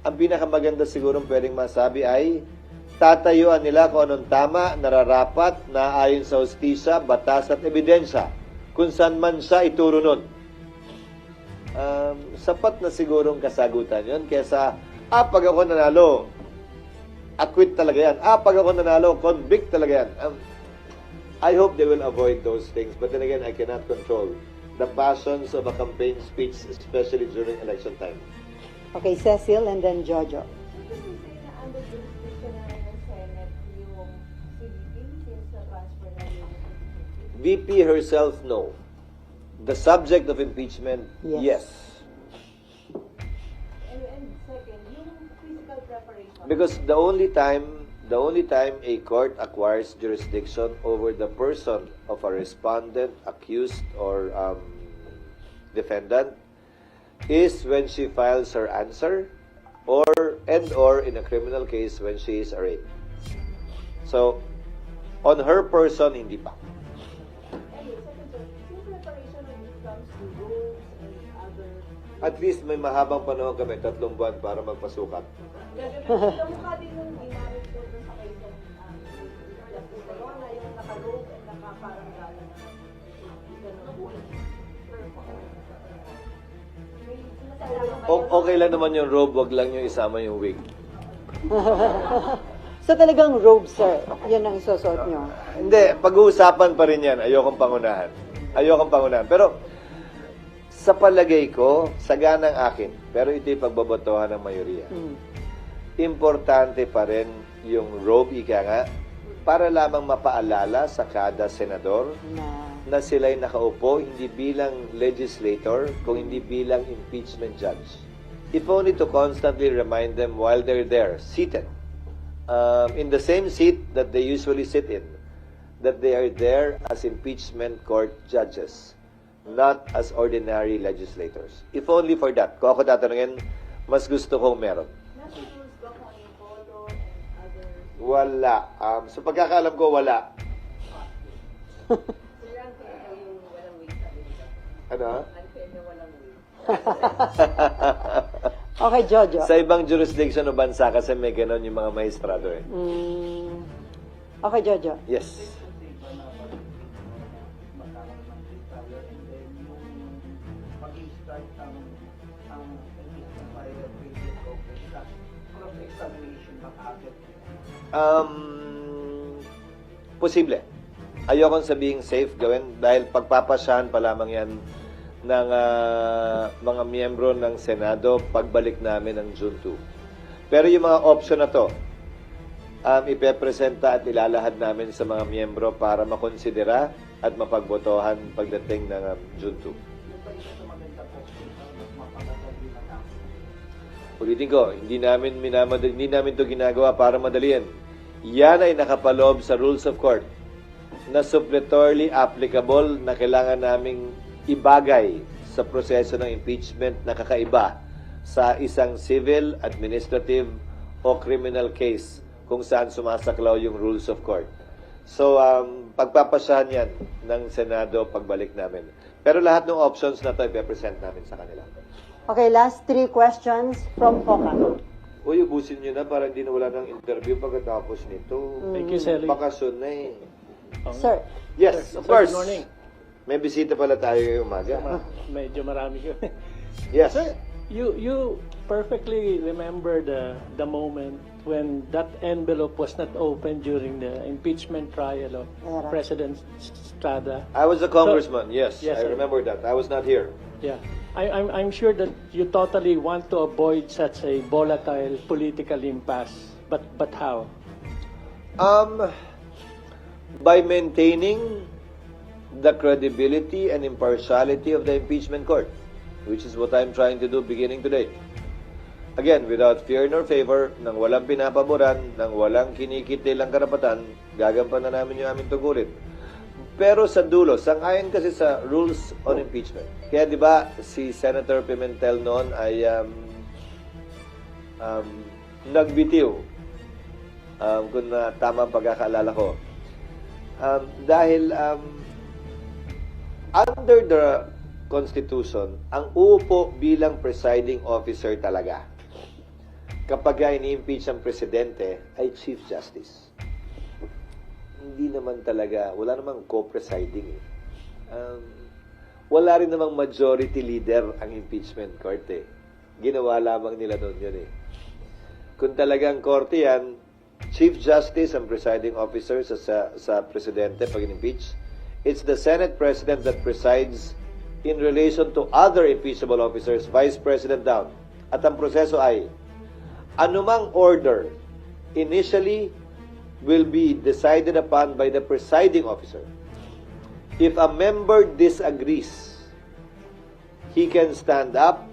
Ang pinakamaganda siguro pwedeng masabi ay tatayuan nila kung anong tama, nararapat, na ayon sa hustisya, batas at ebidensya kung saan man siya ituro nun. Sapat na sigurong kasagutan yun kesa, pag ako nanalo, acquit talaga yan. Pag ako nanalo, convict talaga yan. I hope they will avoid those things. But then again, I cannot control the passions of a campaign speech, especially during election time. Okay, Cecil and then Jojo. Kasi na under jurisdiction na ng Senate yung CBP since na-transfer na yung VP herself, no. The subject of impeachment, yes. And second, yung physical preparation. Because the only time a court acquires jurisdiction over the person of a respondent, accused, or defendant is when she files her answer or in a criminal case when she is arraigned. So, on her person, hindi pa. Anyway, second, sir, yung preparation when it comes to rules and other... At least may mahabang panahon kami, 3 buwan para magpasukat. Kamukha din yung ginamit ko dun sa case ng Barcelona, yung naka-robe and naka-parang gano'n. Okay lang naman yung robe, wag lang yung isama yung wig. So talagang robe, sir. Yan ang isusuot nyo. Hindi, pag-uusapan pa rin yan. Ayokong pangunahan. Pero, sa palagay ko, saganang akin. Pero ito yung pagbabotohan ng mayoriya. Importante pa rin yung robe, ika nga, para lamang mapaalala sa kada senador na sila'y nakaupo hindi bilang legislator, kung hindi bilang impeachment judge. If only to constantly remind them while they're there, seated, in the same seat that they usually sit in, that they are there as impeachment court judges, not as ordinary legislators. If only for that. Kung ako tatanungin, mas gusto kong meron. Nasa rules ba kung ano yung photo and other... Wala. Sa pagkakaalam ko, wala. Sir, unfair daw yung walang wig sabi nila. Ano? Unfair yung walang wig. Okay, Jojo. Sa ibang jurisdiction o bansa kasi may ganon yung mga maestrado eh. Okay, Jojo. Yes. Posible. Ayokong sabihing safe gawin dahil pagpapasyahan pa lamang yan ng mga miyembro ng Senado pagbalik namin ng June 2. Pero yung mga option na to, ipepresenta at ilalahad namin sa mga miyembro para makonsidera at mapagbotohan pagdating ng June 2. Ulitin ko, hindi namin to ginagawa para madaliin. Yan ay nakapaloob sa rules of court na suppletorily applicable na kailangan naming ibagay sa proseso ng impeachment na kakaiba sa isang civil, administrative o criminal case kung saan sumasaklaw yung rules of court. So, pagpapasyahan yan ng Senado pagbalik namin. Pero lahat ng options na to ipepresent namin sa kanila. Okay, last 3 questions from Poca. Uy, ubusin nyo na para hindi na wala ng interview pagkatapos nito. Thank you, Sally. Bakasyon na eh. Sir. Yes, Sir, of course. good morning. May bisita pala tayo ngayong umaga. Medyo marami ko. Yes. Sir, you perfectly remember the moment when that envelope was not opened during the impeachment trial of Era. President Estrada. I was a congressman, yes. Yes, I sir. remember that. I was not here. Yeah. I'm sure that you totally want to avoid such a volatile political impasse. But how? By maintaining the credibility and impartiality of the impeachment court. which is what I'm trying to do beginning today. Again, without fear nor favor, nang walang pinapaboran, nang walang kinikitilang karapatan, gagampanan namin yung aming tungkulin. Pero sa dulo, sang-ayon kasi sa rules on impeachment. Kaya di ba si Senator Pimentel noon ay nagbitiw, kung tama ang pagkakaalala ko. Dahil under the Constitution, ang uupo bilang presiding officer talaga kapag ini-impeach ang presidente ay Chief Justice. Hindi naman talaga, wala namang co-presiding eh. Wala rin namang majority leader ang impeachment court eh. Ginawa lamang nila noon yun eh. Kung talagang korte yan, Chief Justice ang presiding officer sa presidente pag in-impeach. It's the Senate President that presides in relation to other impeachable officers, Vice President down. At ang proseso ay, anumang order initially will be decided upon by the presiding officer. If a member disagrees, he can stand up,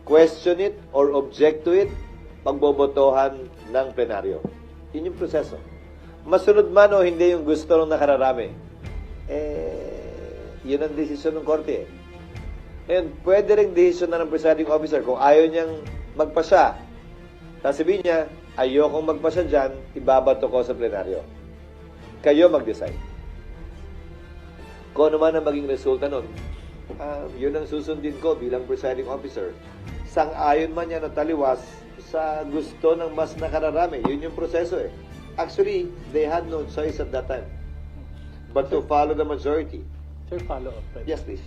question it, or object to it, pagbobotohan ng plenaryo. Yun yung proseso. Masunod man o hindi yung gusto ng nakararami, yun ang desisyon ng korte. And pwede rin desisyon na ng presiding officer kung ayaw niyang magpasya. Sasabihin niya, ayokong magpasya dyan, ibabato ko sa plenaryo. Kayo mag-decide. Kung ano man ang maging resulta nun, yun ang susundin ko bilang presiding officer. Sang-ayon man yan o taliwas sa gusto ng mas nakararami. Yun yung proseso eh. Actually, they had no choice at that time but to follow the majority. Sir, follow-up. Yes, please.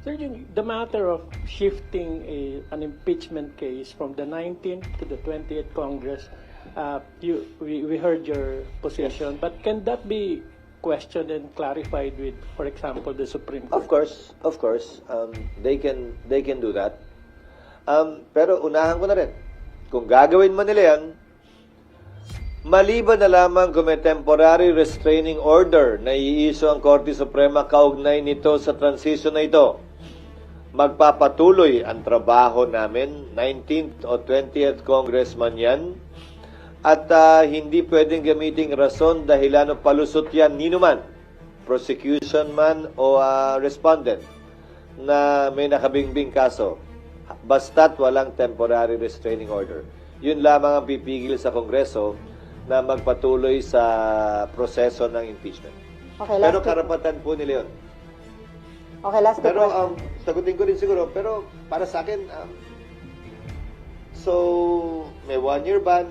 Sir, the matter of shifting an impeachment case from the 19th to the 20th Congress, we heard your position, but can that be questioned and clarified with, for example, the Supreme Court? Of course. They can do that. Pero unahan ko na rin. Kung gagawin man nila yan, maliban na lamang kung may temporary restraining order na i-issue ang Korte Suprema kaugnay nito sa transition na ito, magpapatuloy ang trabaho namin, 19th o 20th Congressman yan, at hindi pwedeng gamiting rason dahilan o palusot yan ninuman, prosecution man o respondent na may nakabingbing kaso, basta't walang temporary restraining order. Yun lamang ang pipigil sa Kongreso na magpatuloy sa proseso ng impeachment. Okay, Pero karapatan po nila yun. Okay, last Pero question. sagutin ko rin siguro, pero para sa akin, so may 1-year ban,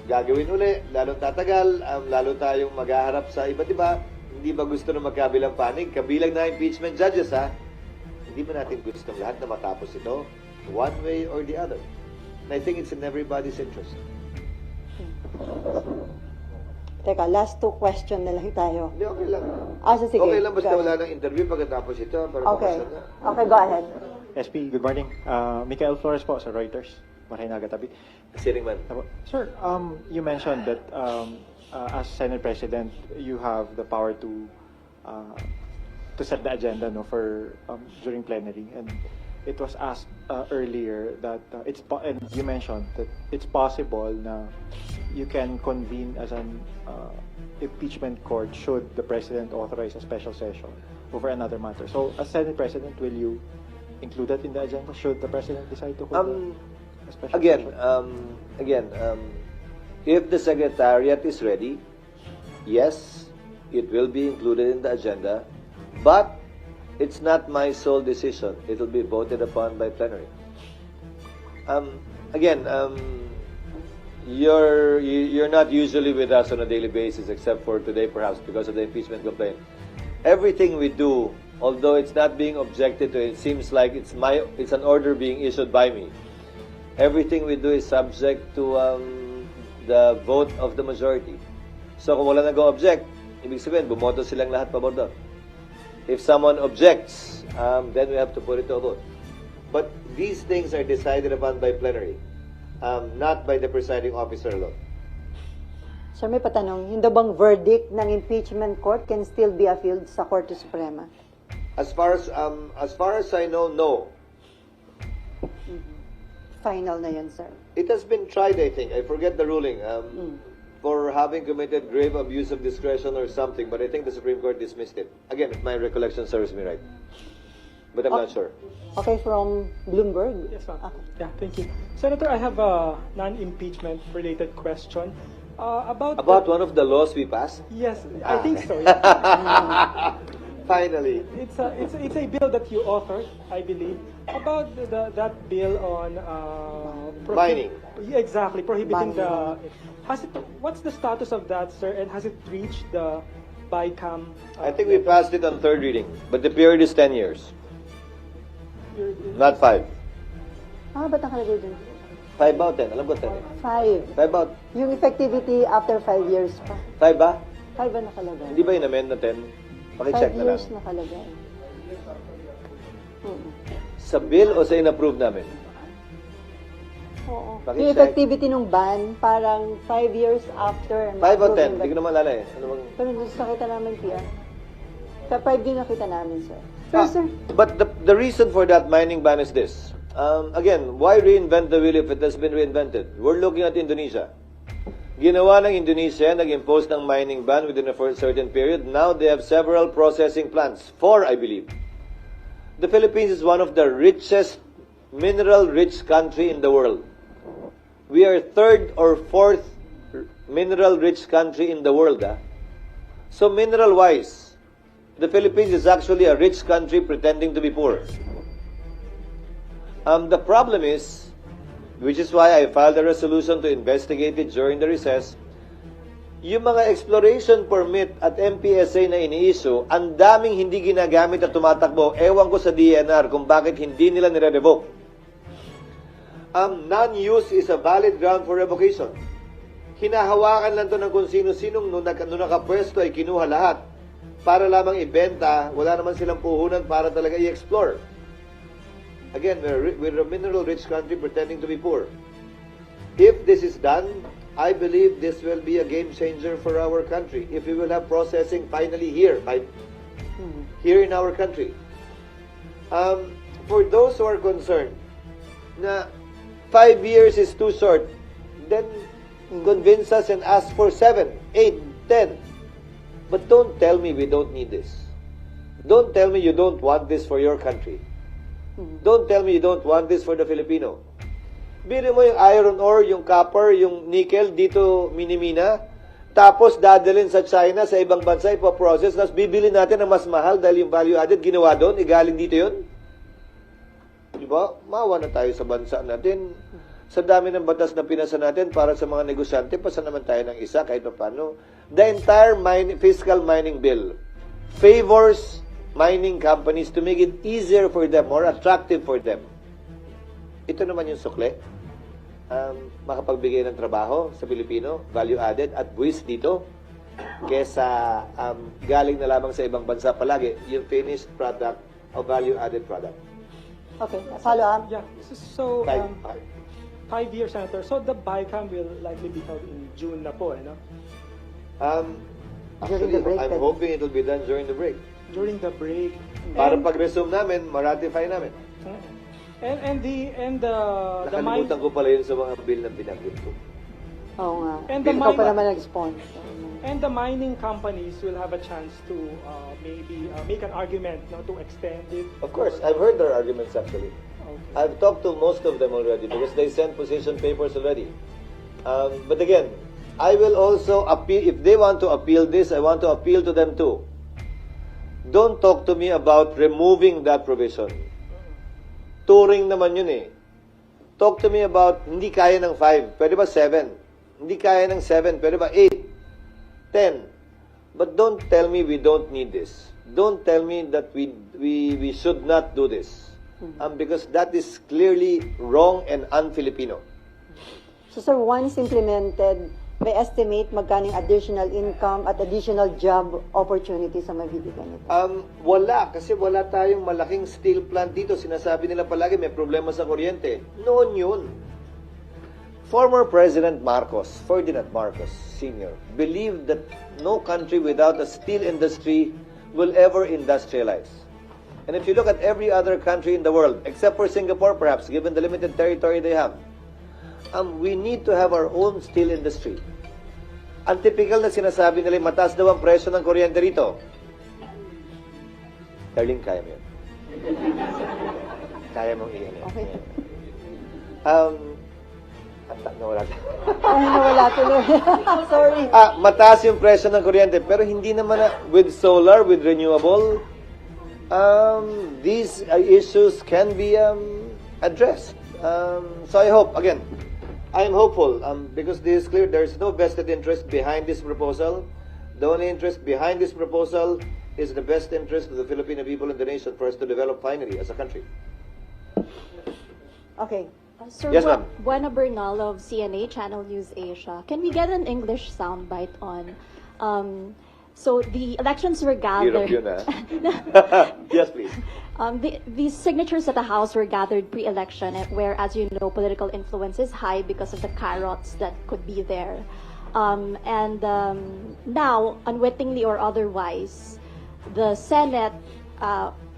gagawin uli, lalong tatagal, lalo tayong maghaharap sa iba't iba, hindi ba gusto na magkabilang panig? Kabilang na impeachment judges ha, hindi ba natin gustong lahat na matapos ito, one way or the other? And I think it's in everybody's interest. Teka, last 2 question na lang tayo. Hindi, okay lang. Sige. Okay lang basta Go wala ahead. ng interview pagkatapos ito. Para Okay. makasal na. Okay, go ahead. SP, good morning. Michael Flores po sa Reuters. Makinaga tabi. Siring man. Sir, you mentioned that as Senate President, you have the power to set the agenda for during plenary, and it was asked earlier that and you mentioned that it's possible na you can convene as an impeachment court should the President authorize a special session over another matter. So, as Senate President, will you include that in the agenda should the President decide to hold a special Again, session? if the Secretariat is ready, yes, it will be included in the agenda, but it's not my sole decision. It will be voted upon by plenary. You're not usually with us on a daily basis, except for today, perhaps because of the impeachment complaint. Everything we do, although it's not being objected to, it seems like it's an order being issued by me. Everything we do is subject to the vote of the majority. So kung wala nag-object, ibig sabihin, bumoto silang lahat pabor doon. If someone objects, then we have to put it to a vote. But these things are decided upon by plenary, not by the presiding officer alone. Sir, may patanong, yung daw bang verdict ng impeachment court can still be appealed sa Korte Suprema? As far as I know, no. final na yun, sir? It has been tried, I think. I forget the ruling. For having committed grave abuse of discretion or something, but I think the Supreme Court dismissed it. Again, if my recollection serves me right. But I'm not sure. Okay, from Bloomberg? Yes, ma'am. Okay. Yeah, thank you. Senator, I have a non-impeachment related question. About One of the laws we passed? Yes, I think so. Yeah. Finally. It's a bill that you authored, I believe, about that bill on Mining. Yeah, exactly, prohibiting Mining. What's the status of that, sir? And has it reached the BICAM? I think we passed it on third reading, but the period is 10 years, not 5. Ba't nakalagay dun? 5 ba o 10? Alam ko 10 eh. 5. 5 ba? Yung effectivity after 5 years pa. 5 ba? 5 ba nakalagay? Hindi ba in-amend na 10? 5 Pakicheck na lang. years nakalagay. Sa bill o sa in-approve namin? Oo. Pakicheck. Yung effectivity ng ban, parang 5 years after. 5 o 10? ma-approve Hindi ko yung ban. naman alala eh. Ano bang... Pero nakita namin, PR. Sa 5 din nakita namin, sir. Pero, sir, But the reason for that mining ban is this. Again, why reinvent the wheel if it has been reinvented? We're looking at Indonesia. Ginawa ng Indonesia, nag-impose ng mining ban within a certain period. Now they have several processing plants. 4, I believe. The Philippines is one of the richest mineral-rich country in the world. We are 3rd or 4th mineral-rich country in the world. So mineral-wise, the Philippines is actually a rich country pretending to be poor. The problem is, which is why I filed a resolution to investigate it during the recess, yung mga exploration permit at MPSA na ini-issue, ang daming hindi ginagamit at tumatakbo. Ewan ko sa DNR kung bakit hindi nila nire-revoke. Non-use is a valid ground for revocation. Hinahawakan lang to ng kung sino-sinong nung nakapwesto ay kinuha lahat para lamang ibenta, wala naman silang puhunan para talaga i-explore. Again, we're a mineral-rich country pretending to be poor. If this is done, I believe this will be a game changer for our country. If we will have processing finally here in our country. For those who are concerned na 5 years is too short, then convince us and ask for 7, 8, 10. But don't tell me we don't need this. Don't tell me you don't want this for your country. Don't tell me you don't want this for the Filipino. Bili mo yung iron ore, yung copper, yung nickel dito minimina, tapos dadalhin sa China, sa ibang bansa, ipoprocess, tapos bibili natin ng mas mahal dahil yung value added ginawa doon, igaling dito yun. Diba? Maawa na tayo sa bansa natin. Sa dami ng batas na pinasa natin para sa mga negosyante, pasa naman tayo ng isa kahit pa paano. The entire fiscal mining bill favors mining companies to make it easier for them, more attractive for them. Ito naman yung sukle. Makapagbigay ng trabaho sa Pilipino, value added at buwis dito, kesa galing na lamang sa ibang bansa palagi, yung finished product o value added product. okay, follow up. Yeah. So, Five. 5 years, Senator. So the BICAM will likely be held in June na po, no? Actually, the break, I'm then. hoping it will be done during the break. During the break. Para And- pag-resume namin, ma-ratify namin. And the Nakalimutan ko pala yun sa mga bill na binanggit ko. Oo nga. And the Ikaw pa mine- naman nag-sponsor. And the mining companies will have a chance to maybe make an argument, no, to extend it. Of course, I've heard their arguments actually. Okay. I've talked to most of them already because they sent position papers already. But again, I will also appeal, if they want to appeal this, I want to appeal to them too. Don't talk to me about removing that provision. Touring naman yun eh. Talk to me about hindi kaya ng 5, pwede ba 7? Hindi kaya ng 7, pwede ba 8? 10. But don't tell me we don't need this. Don't tell me that we should not do this. Because that is clearly wrong and un-Filipino. So, sir, once implemented, may estimate magkano yung additional income at additional job opportunities sa mabibigyan nito? Wala, kasi wala tayong malaking steel plant dito. Sinasabi nila palagi may problema sa kuryente. Noon yun. Former President Marcos, Ferdinand Marcos Sr., believed that no country without a steel industry will ever industrialize. And if you look at every other country in the world, except for Singapore perhaps, given the limited territory they have, we need to have our own steel industry. Ang typical na sinasabi nila, mataas daw ang presyo ng kuryente rito. Darling, kaya mo yun. Kaya mong iyan. Okay. Nawala. Ay, nawala tuloy. Sorry. Mataas yung presyo ng kuryente, pero hindi naman with solar, with renewable, these issues can be addressed. So I hope, again, I'm hopeful because this is clear. There's no vested interest behind this proposal. The only interest behind this proposal is the best interest of the Filipino people and the nation for us to develop finally as a country. Okay. Sir, Yes, ma'am. Buena Bernal of CNA Channel News Asia. Can we get an English soundbite on? So the elections were gathered. Europe yun, Yes, please. The signatures at the House were gathered pre-election, where, as you know, political influence is high because of the carrots that could be there. Now, unwittingly or otherwise, the Senate,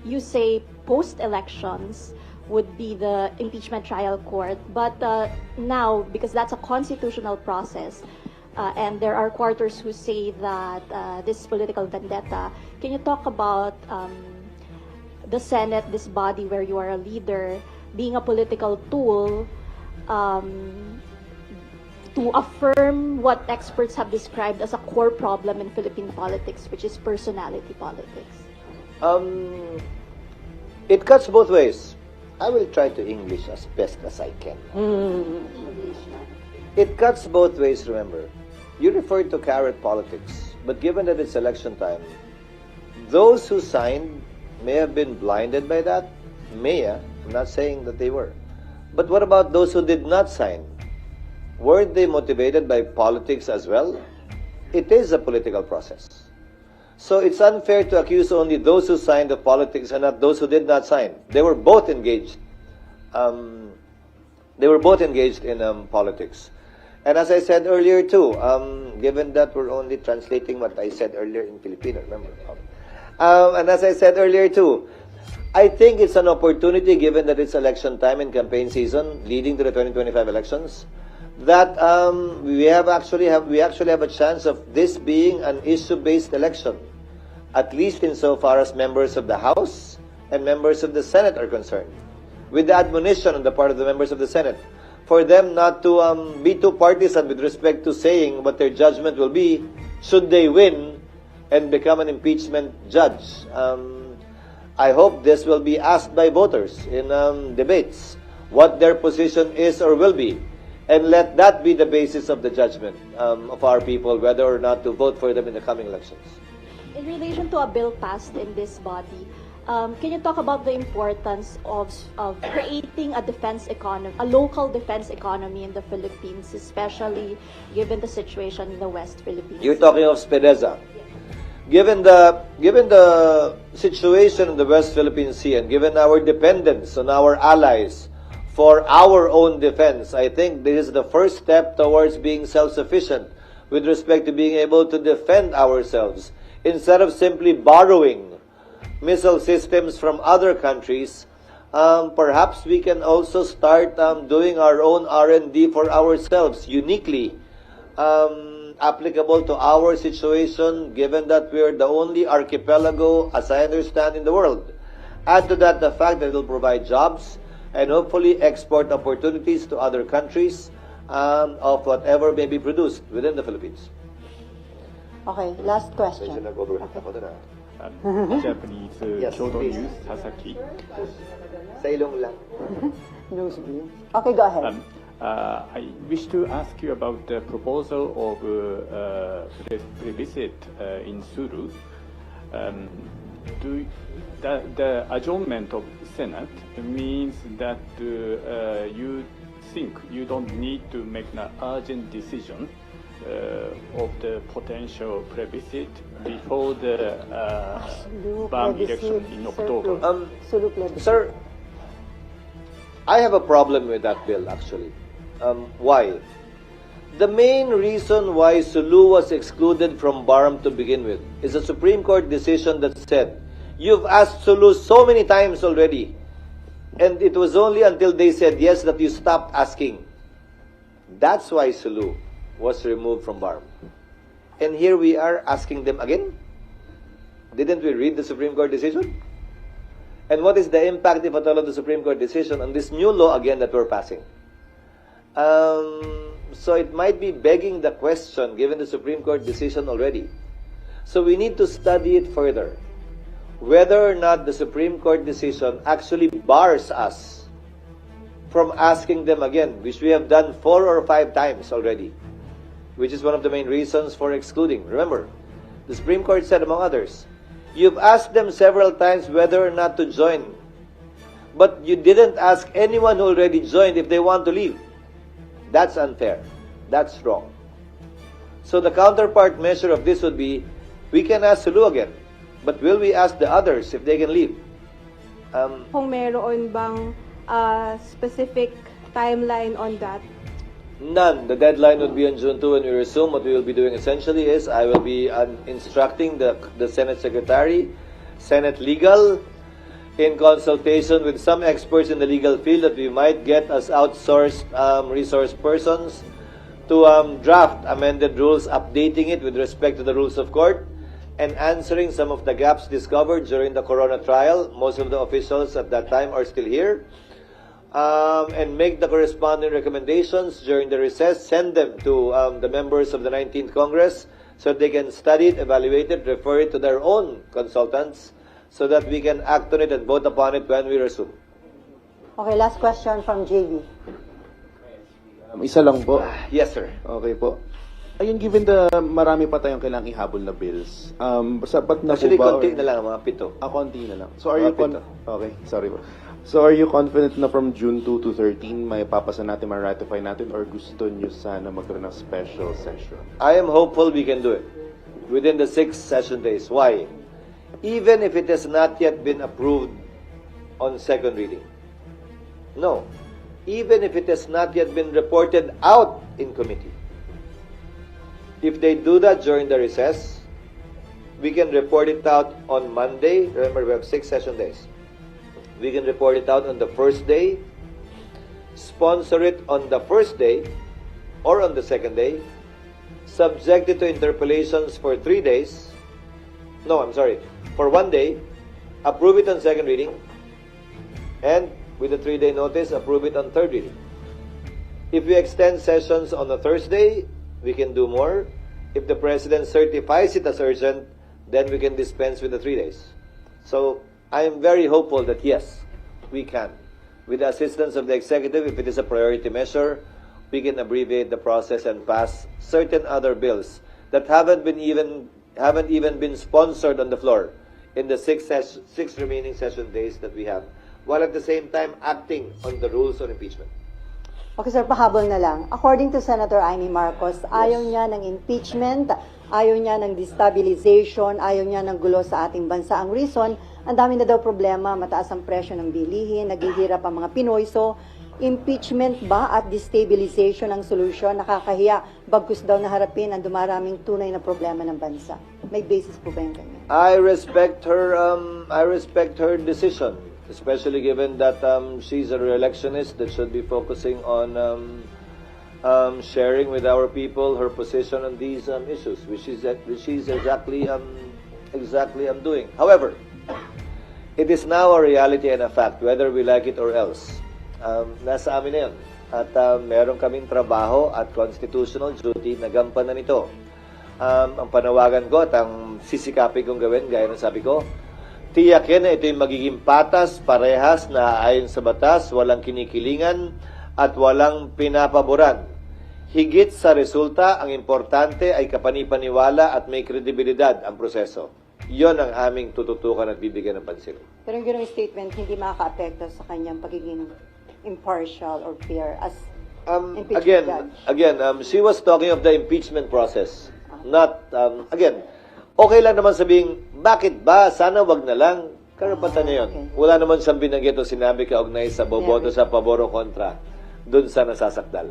you say post-elections, would be the impeachment trial court. But now, because that's a constitutional process, and there are quarters who say that this is political vendetta, can you talk about the Senate, this body where you are a leader, being a political tool to affirm what experts have described as a core problem in Philippine politics, which is personality politics? It cuts both ways. I will try to English as best as I can. It cuts both ways, remember. You referred to carrot politics, but given that it's election time, those who signed may have been blinded by that. I'm not saying that they were. But what about those who did not sign? Weren't they motivated by politics as well? It is a political process. So it's unfair to accuse only those who signed of politics and not those who did not sign. They were both engaged. In politics. And as I said earlier too, given that we're only translating what I said earlier in Filipino, remember? And as I said earlier too, I think it's an opportunity, given that it's election time and campaign season leading to the 2025 elections, that we actually have a chance of this being an issue-based election, at least insofar as members of the House and members of the Senate are concerned, with the admonition on the part of the members of the Senate for them not to be too partisan with respect to saying what their judgment will be should they win and become an impeachment judge. I hope this will be asked by voters in debates, what their position is or will be, and let that be the basis of the judgment of our people, whether or not to vote for them in the coming elections. In relation to a bill passed in this body, can you talk about the importance of creating a defense economy, a local defense economy in the Philippines, especially given the situation in the West Philippines? You're talking of SPEDEZA. Given the situation in the West Philippine Sea and given our dependence on our allies for our own defense, I think this is the first step towards being self-sufficient with respect to being able to defend ourselves. Instead of simply borrowing missile systems from other countries, perhaps we can also start doing our own R&D for ourselves, uniquely applicable to our situation, given that we're the only archipelago, as I understand, in the world. Add to that the fact that it will provide jobs and hopefully export opportunities to other countries of whatever may be produced within the Philippines. Okay, last question. Japanese Yes, Kyoto please. News, Sasaki. Sa ilong lang. Okay, go ahead. I wish to ask you about the proposal of plebiscite in Sulu. The adjournment of Senate means that you think you don't need to make an urgent decision of the potential plebiscite before the BAM election in October. Sir, I have a problem with that bill, actually. Why? The main reason why Sulu was excluded from BARM to begin with is a Supreme Court decision that said You've asked Sulu so many times already. And it was only until they said yes that you stopped asking. That's why Sulu was removed from BARM. And here we are asking them again? Didn't we read the Supreme Court decision? And what is the impact, if at all, of the Supreme Court decision on this new law again that we're passing? So it might be begging the question, given the Supreme Court decision already. So we need to study it further. Whether or not the Supreme Court decision actually bars us from asking them again, which we have done 4 or 5 times already, which is one of the main reasons for excluding. Remember, the Supreme Court said, among others, you've asked them several times whether or not to join, but you didn't ask anyone who already joined if they want to leave. That's unfair. That's wrong. So the counterpart measure of this would be, we can ask Sulu again, but will we ask the others if they can leave? Kung meron bang specific timeline on that? None. The deadline would be on June 2 when we resume. What we will be doing essentially is I will be instructing the Senate Secretary, Senate Legal, in consultation with some experts in the legal field that we might get as outsourced resource persons to draft amended rules, updating it with respect to the rules of court, and answering some of the gaps discovered during the Corona trial. Most of the officials at that time are still here. And make the corresponding recommendations during the recess, send them to the members of the 19th Congress so they can study it, evaluate it, refer it to their own consultants so that we can act on it and vote upon it when we resume. Okay, last question from JV. Isa lang po. Yes, sir. Okay po. Ayun, given the marami pa tayong kailangang ihabol na bills, sapat na Actually, po ba? konti na lang, mga 7. Konti na lang. So are you Mga 7. Okay, sorry po. So are you confident na from June 2 to 13 may papasa natin, ma-ratify natin, or gusto nyo sana magkaroon ng special session? I am hopeful we can do it within the 6 session days. Why? Even if it has not yet been approved on second reading. No. Even if it has not yet been reported out in committee. If they do that during the recess, we can report it out on Monday. Remember, we have 6 session days. We can report it out on the first day, sponsor it on the first day or on the second day, subject it to interpellations for 3 days. No, I'm sorry, for 1 day, approve it on second reading, and with a 3-day notice, approve it on third reading. If we extend sessions on a Thursday, we can do more. If the President certifies it as urgent, then we can dispense with the 3 days. So, I am very hopeful that yes, we can. With the assistance of the executive, if it is a priority measure, we can abbreviate the process and pass certain other bills that haven't even been sponsored on the floor in the 6 remaining session days that we have, while at the same time acting on the rules on impeachment. Okay, sir, pahabol na lang. According to Senator Amy Marcos, ayaw niya ng impeachment, ayaw niya ng destabilization, ayaw niya ng gulo sa ating bansa. Ang reason, ang dami na daw problema, mataas ang presyo ng bilihin, naghihirap ang mga Pinoy. So, impeachment ba at destabilization ang solusyon? Nakakahiya, bagkus daw na harapin ang dumaraming tunay na problema ng bansa. May basis po ba yung ganyan? I respect her decision, especially given that she's a re-electionist that should be focusing on sharing with our people her position on these issues, which is exactly doing. However, it is now a reality and a fact, whether we like it or else. Nasa amin na yun. At meron kaming trabaho at constitutional duty na gampanan ito. Ang panawagan ko at ang sisikapin kong gawin, gaya ng sabi ko, tiyakin na ito yung magiging patas, parehas, na ayon sa batas, walang kinikilingan at walang pinapaboran. Higit sa resulta, ang importante ay kapanipaniwala at may kredibilidad ang proseso. Yon ang aming tututukan at bibigyan ng pansin. Pero yung ganung statement, hindi makaka-apekto sa kanyang pagiging impartial or fair as impeachment judge. Again, she was talking of the impeachment process. Not, again, okay lang naman sabihin, bakit ba? Sana wag na lang. Karapatan niya yun. Wala naman siyang binanggit o sinabi kaugnay sa boboto sa pabor o kontra dun sa nasasakdal.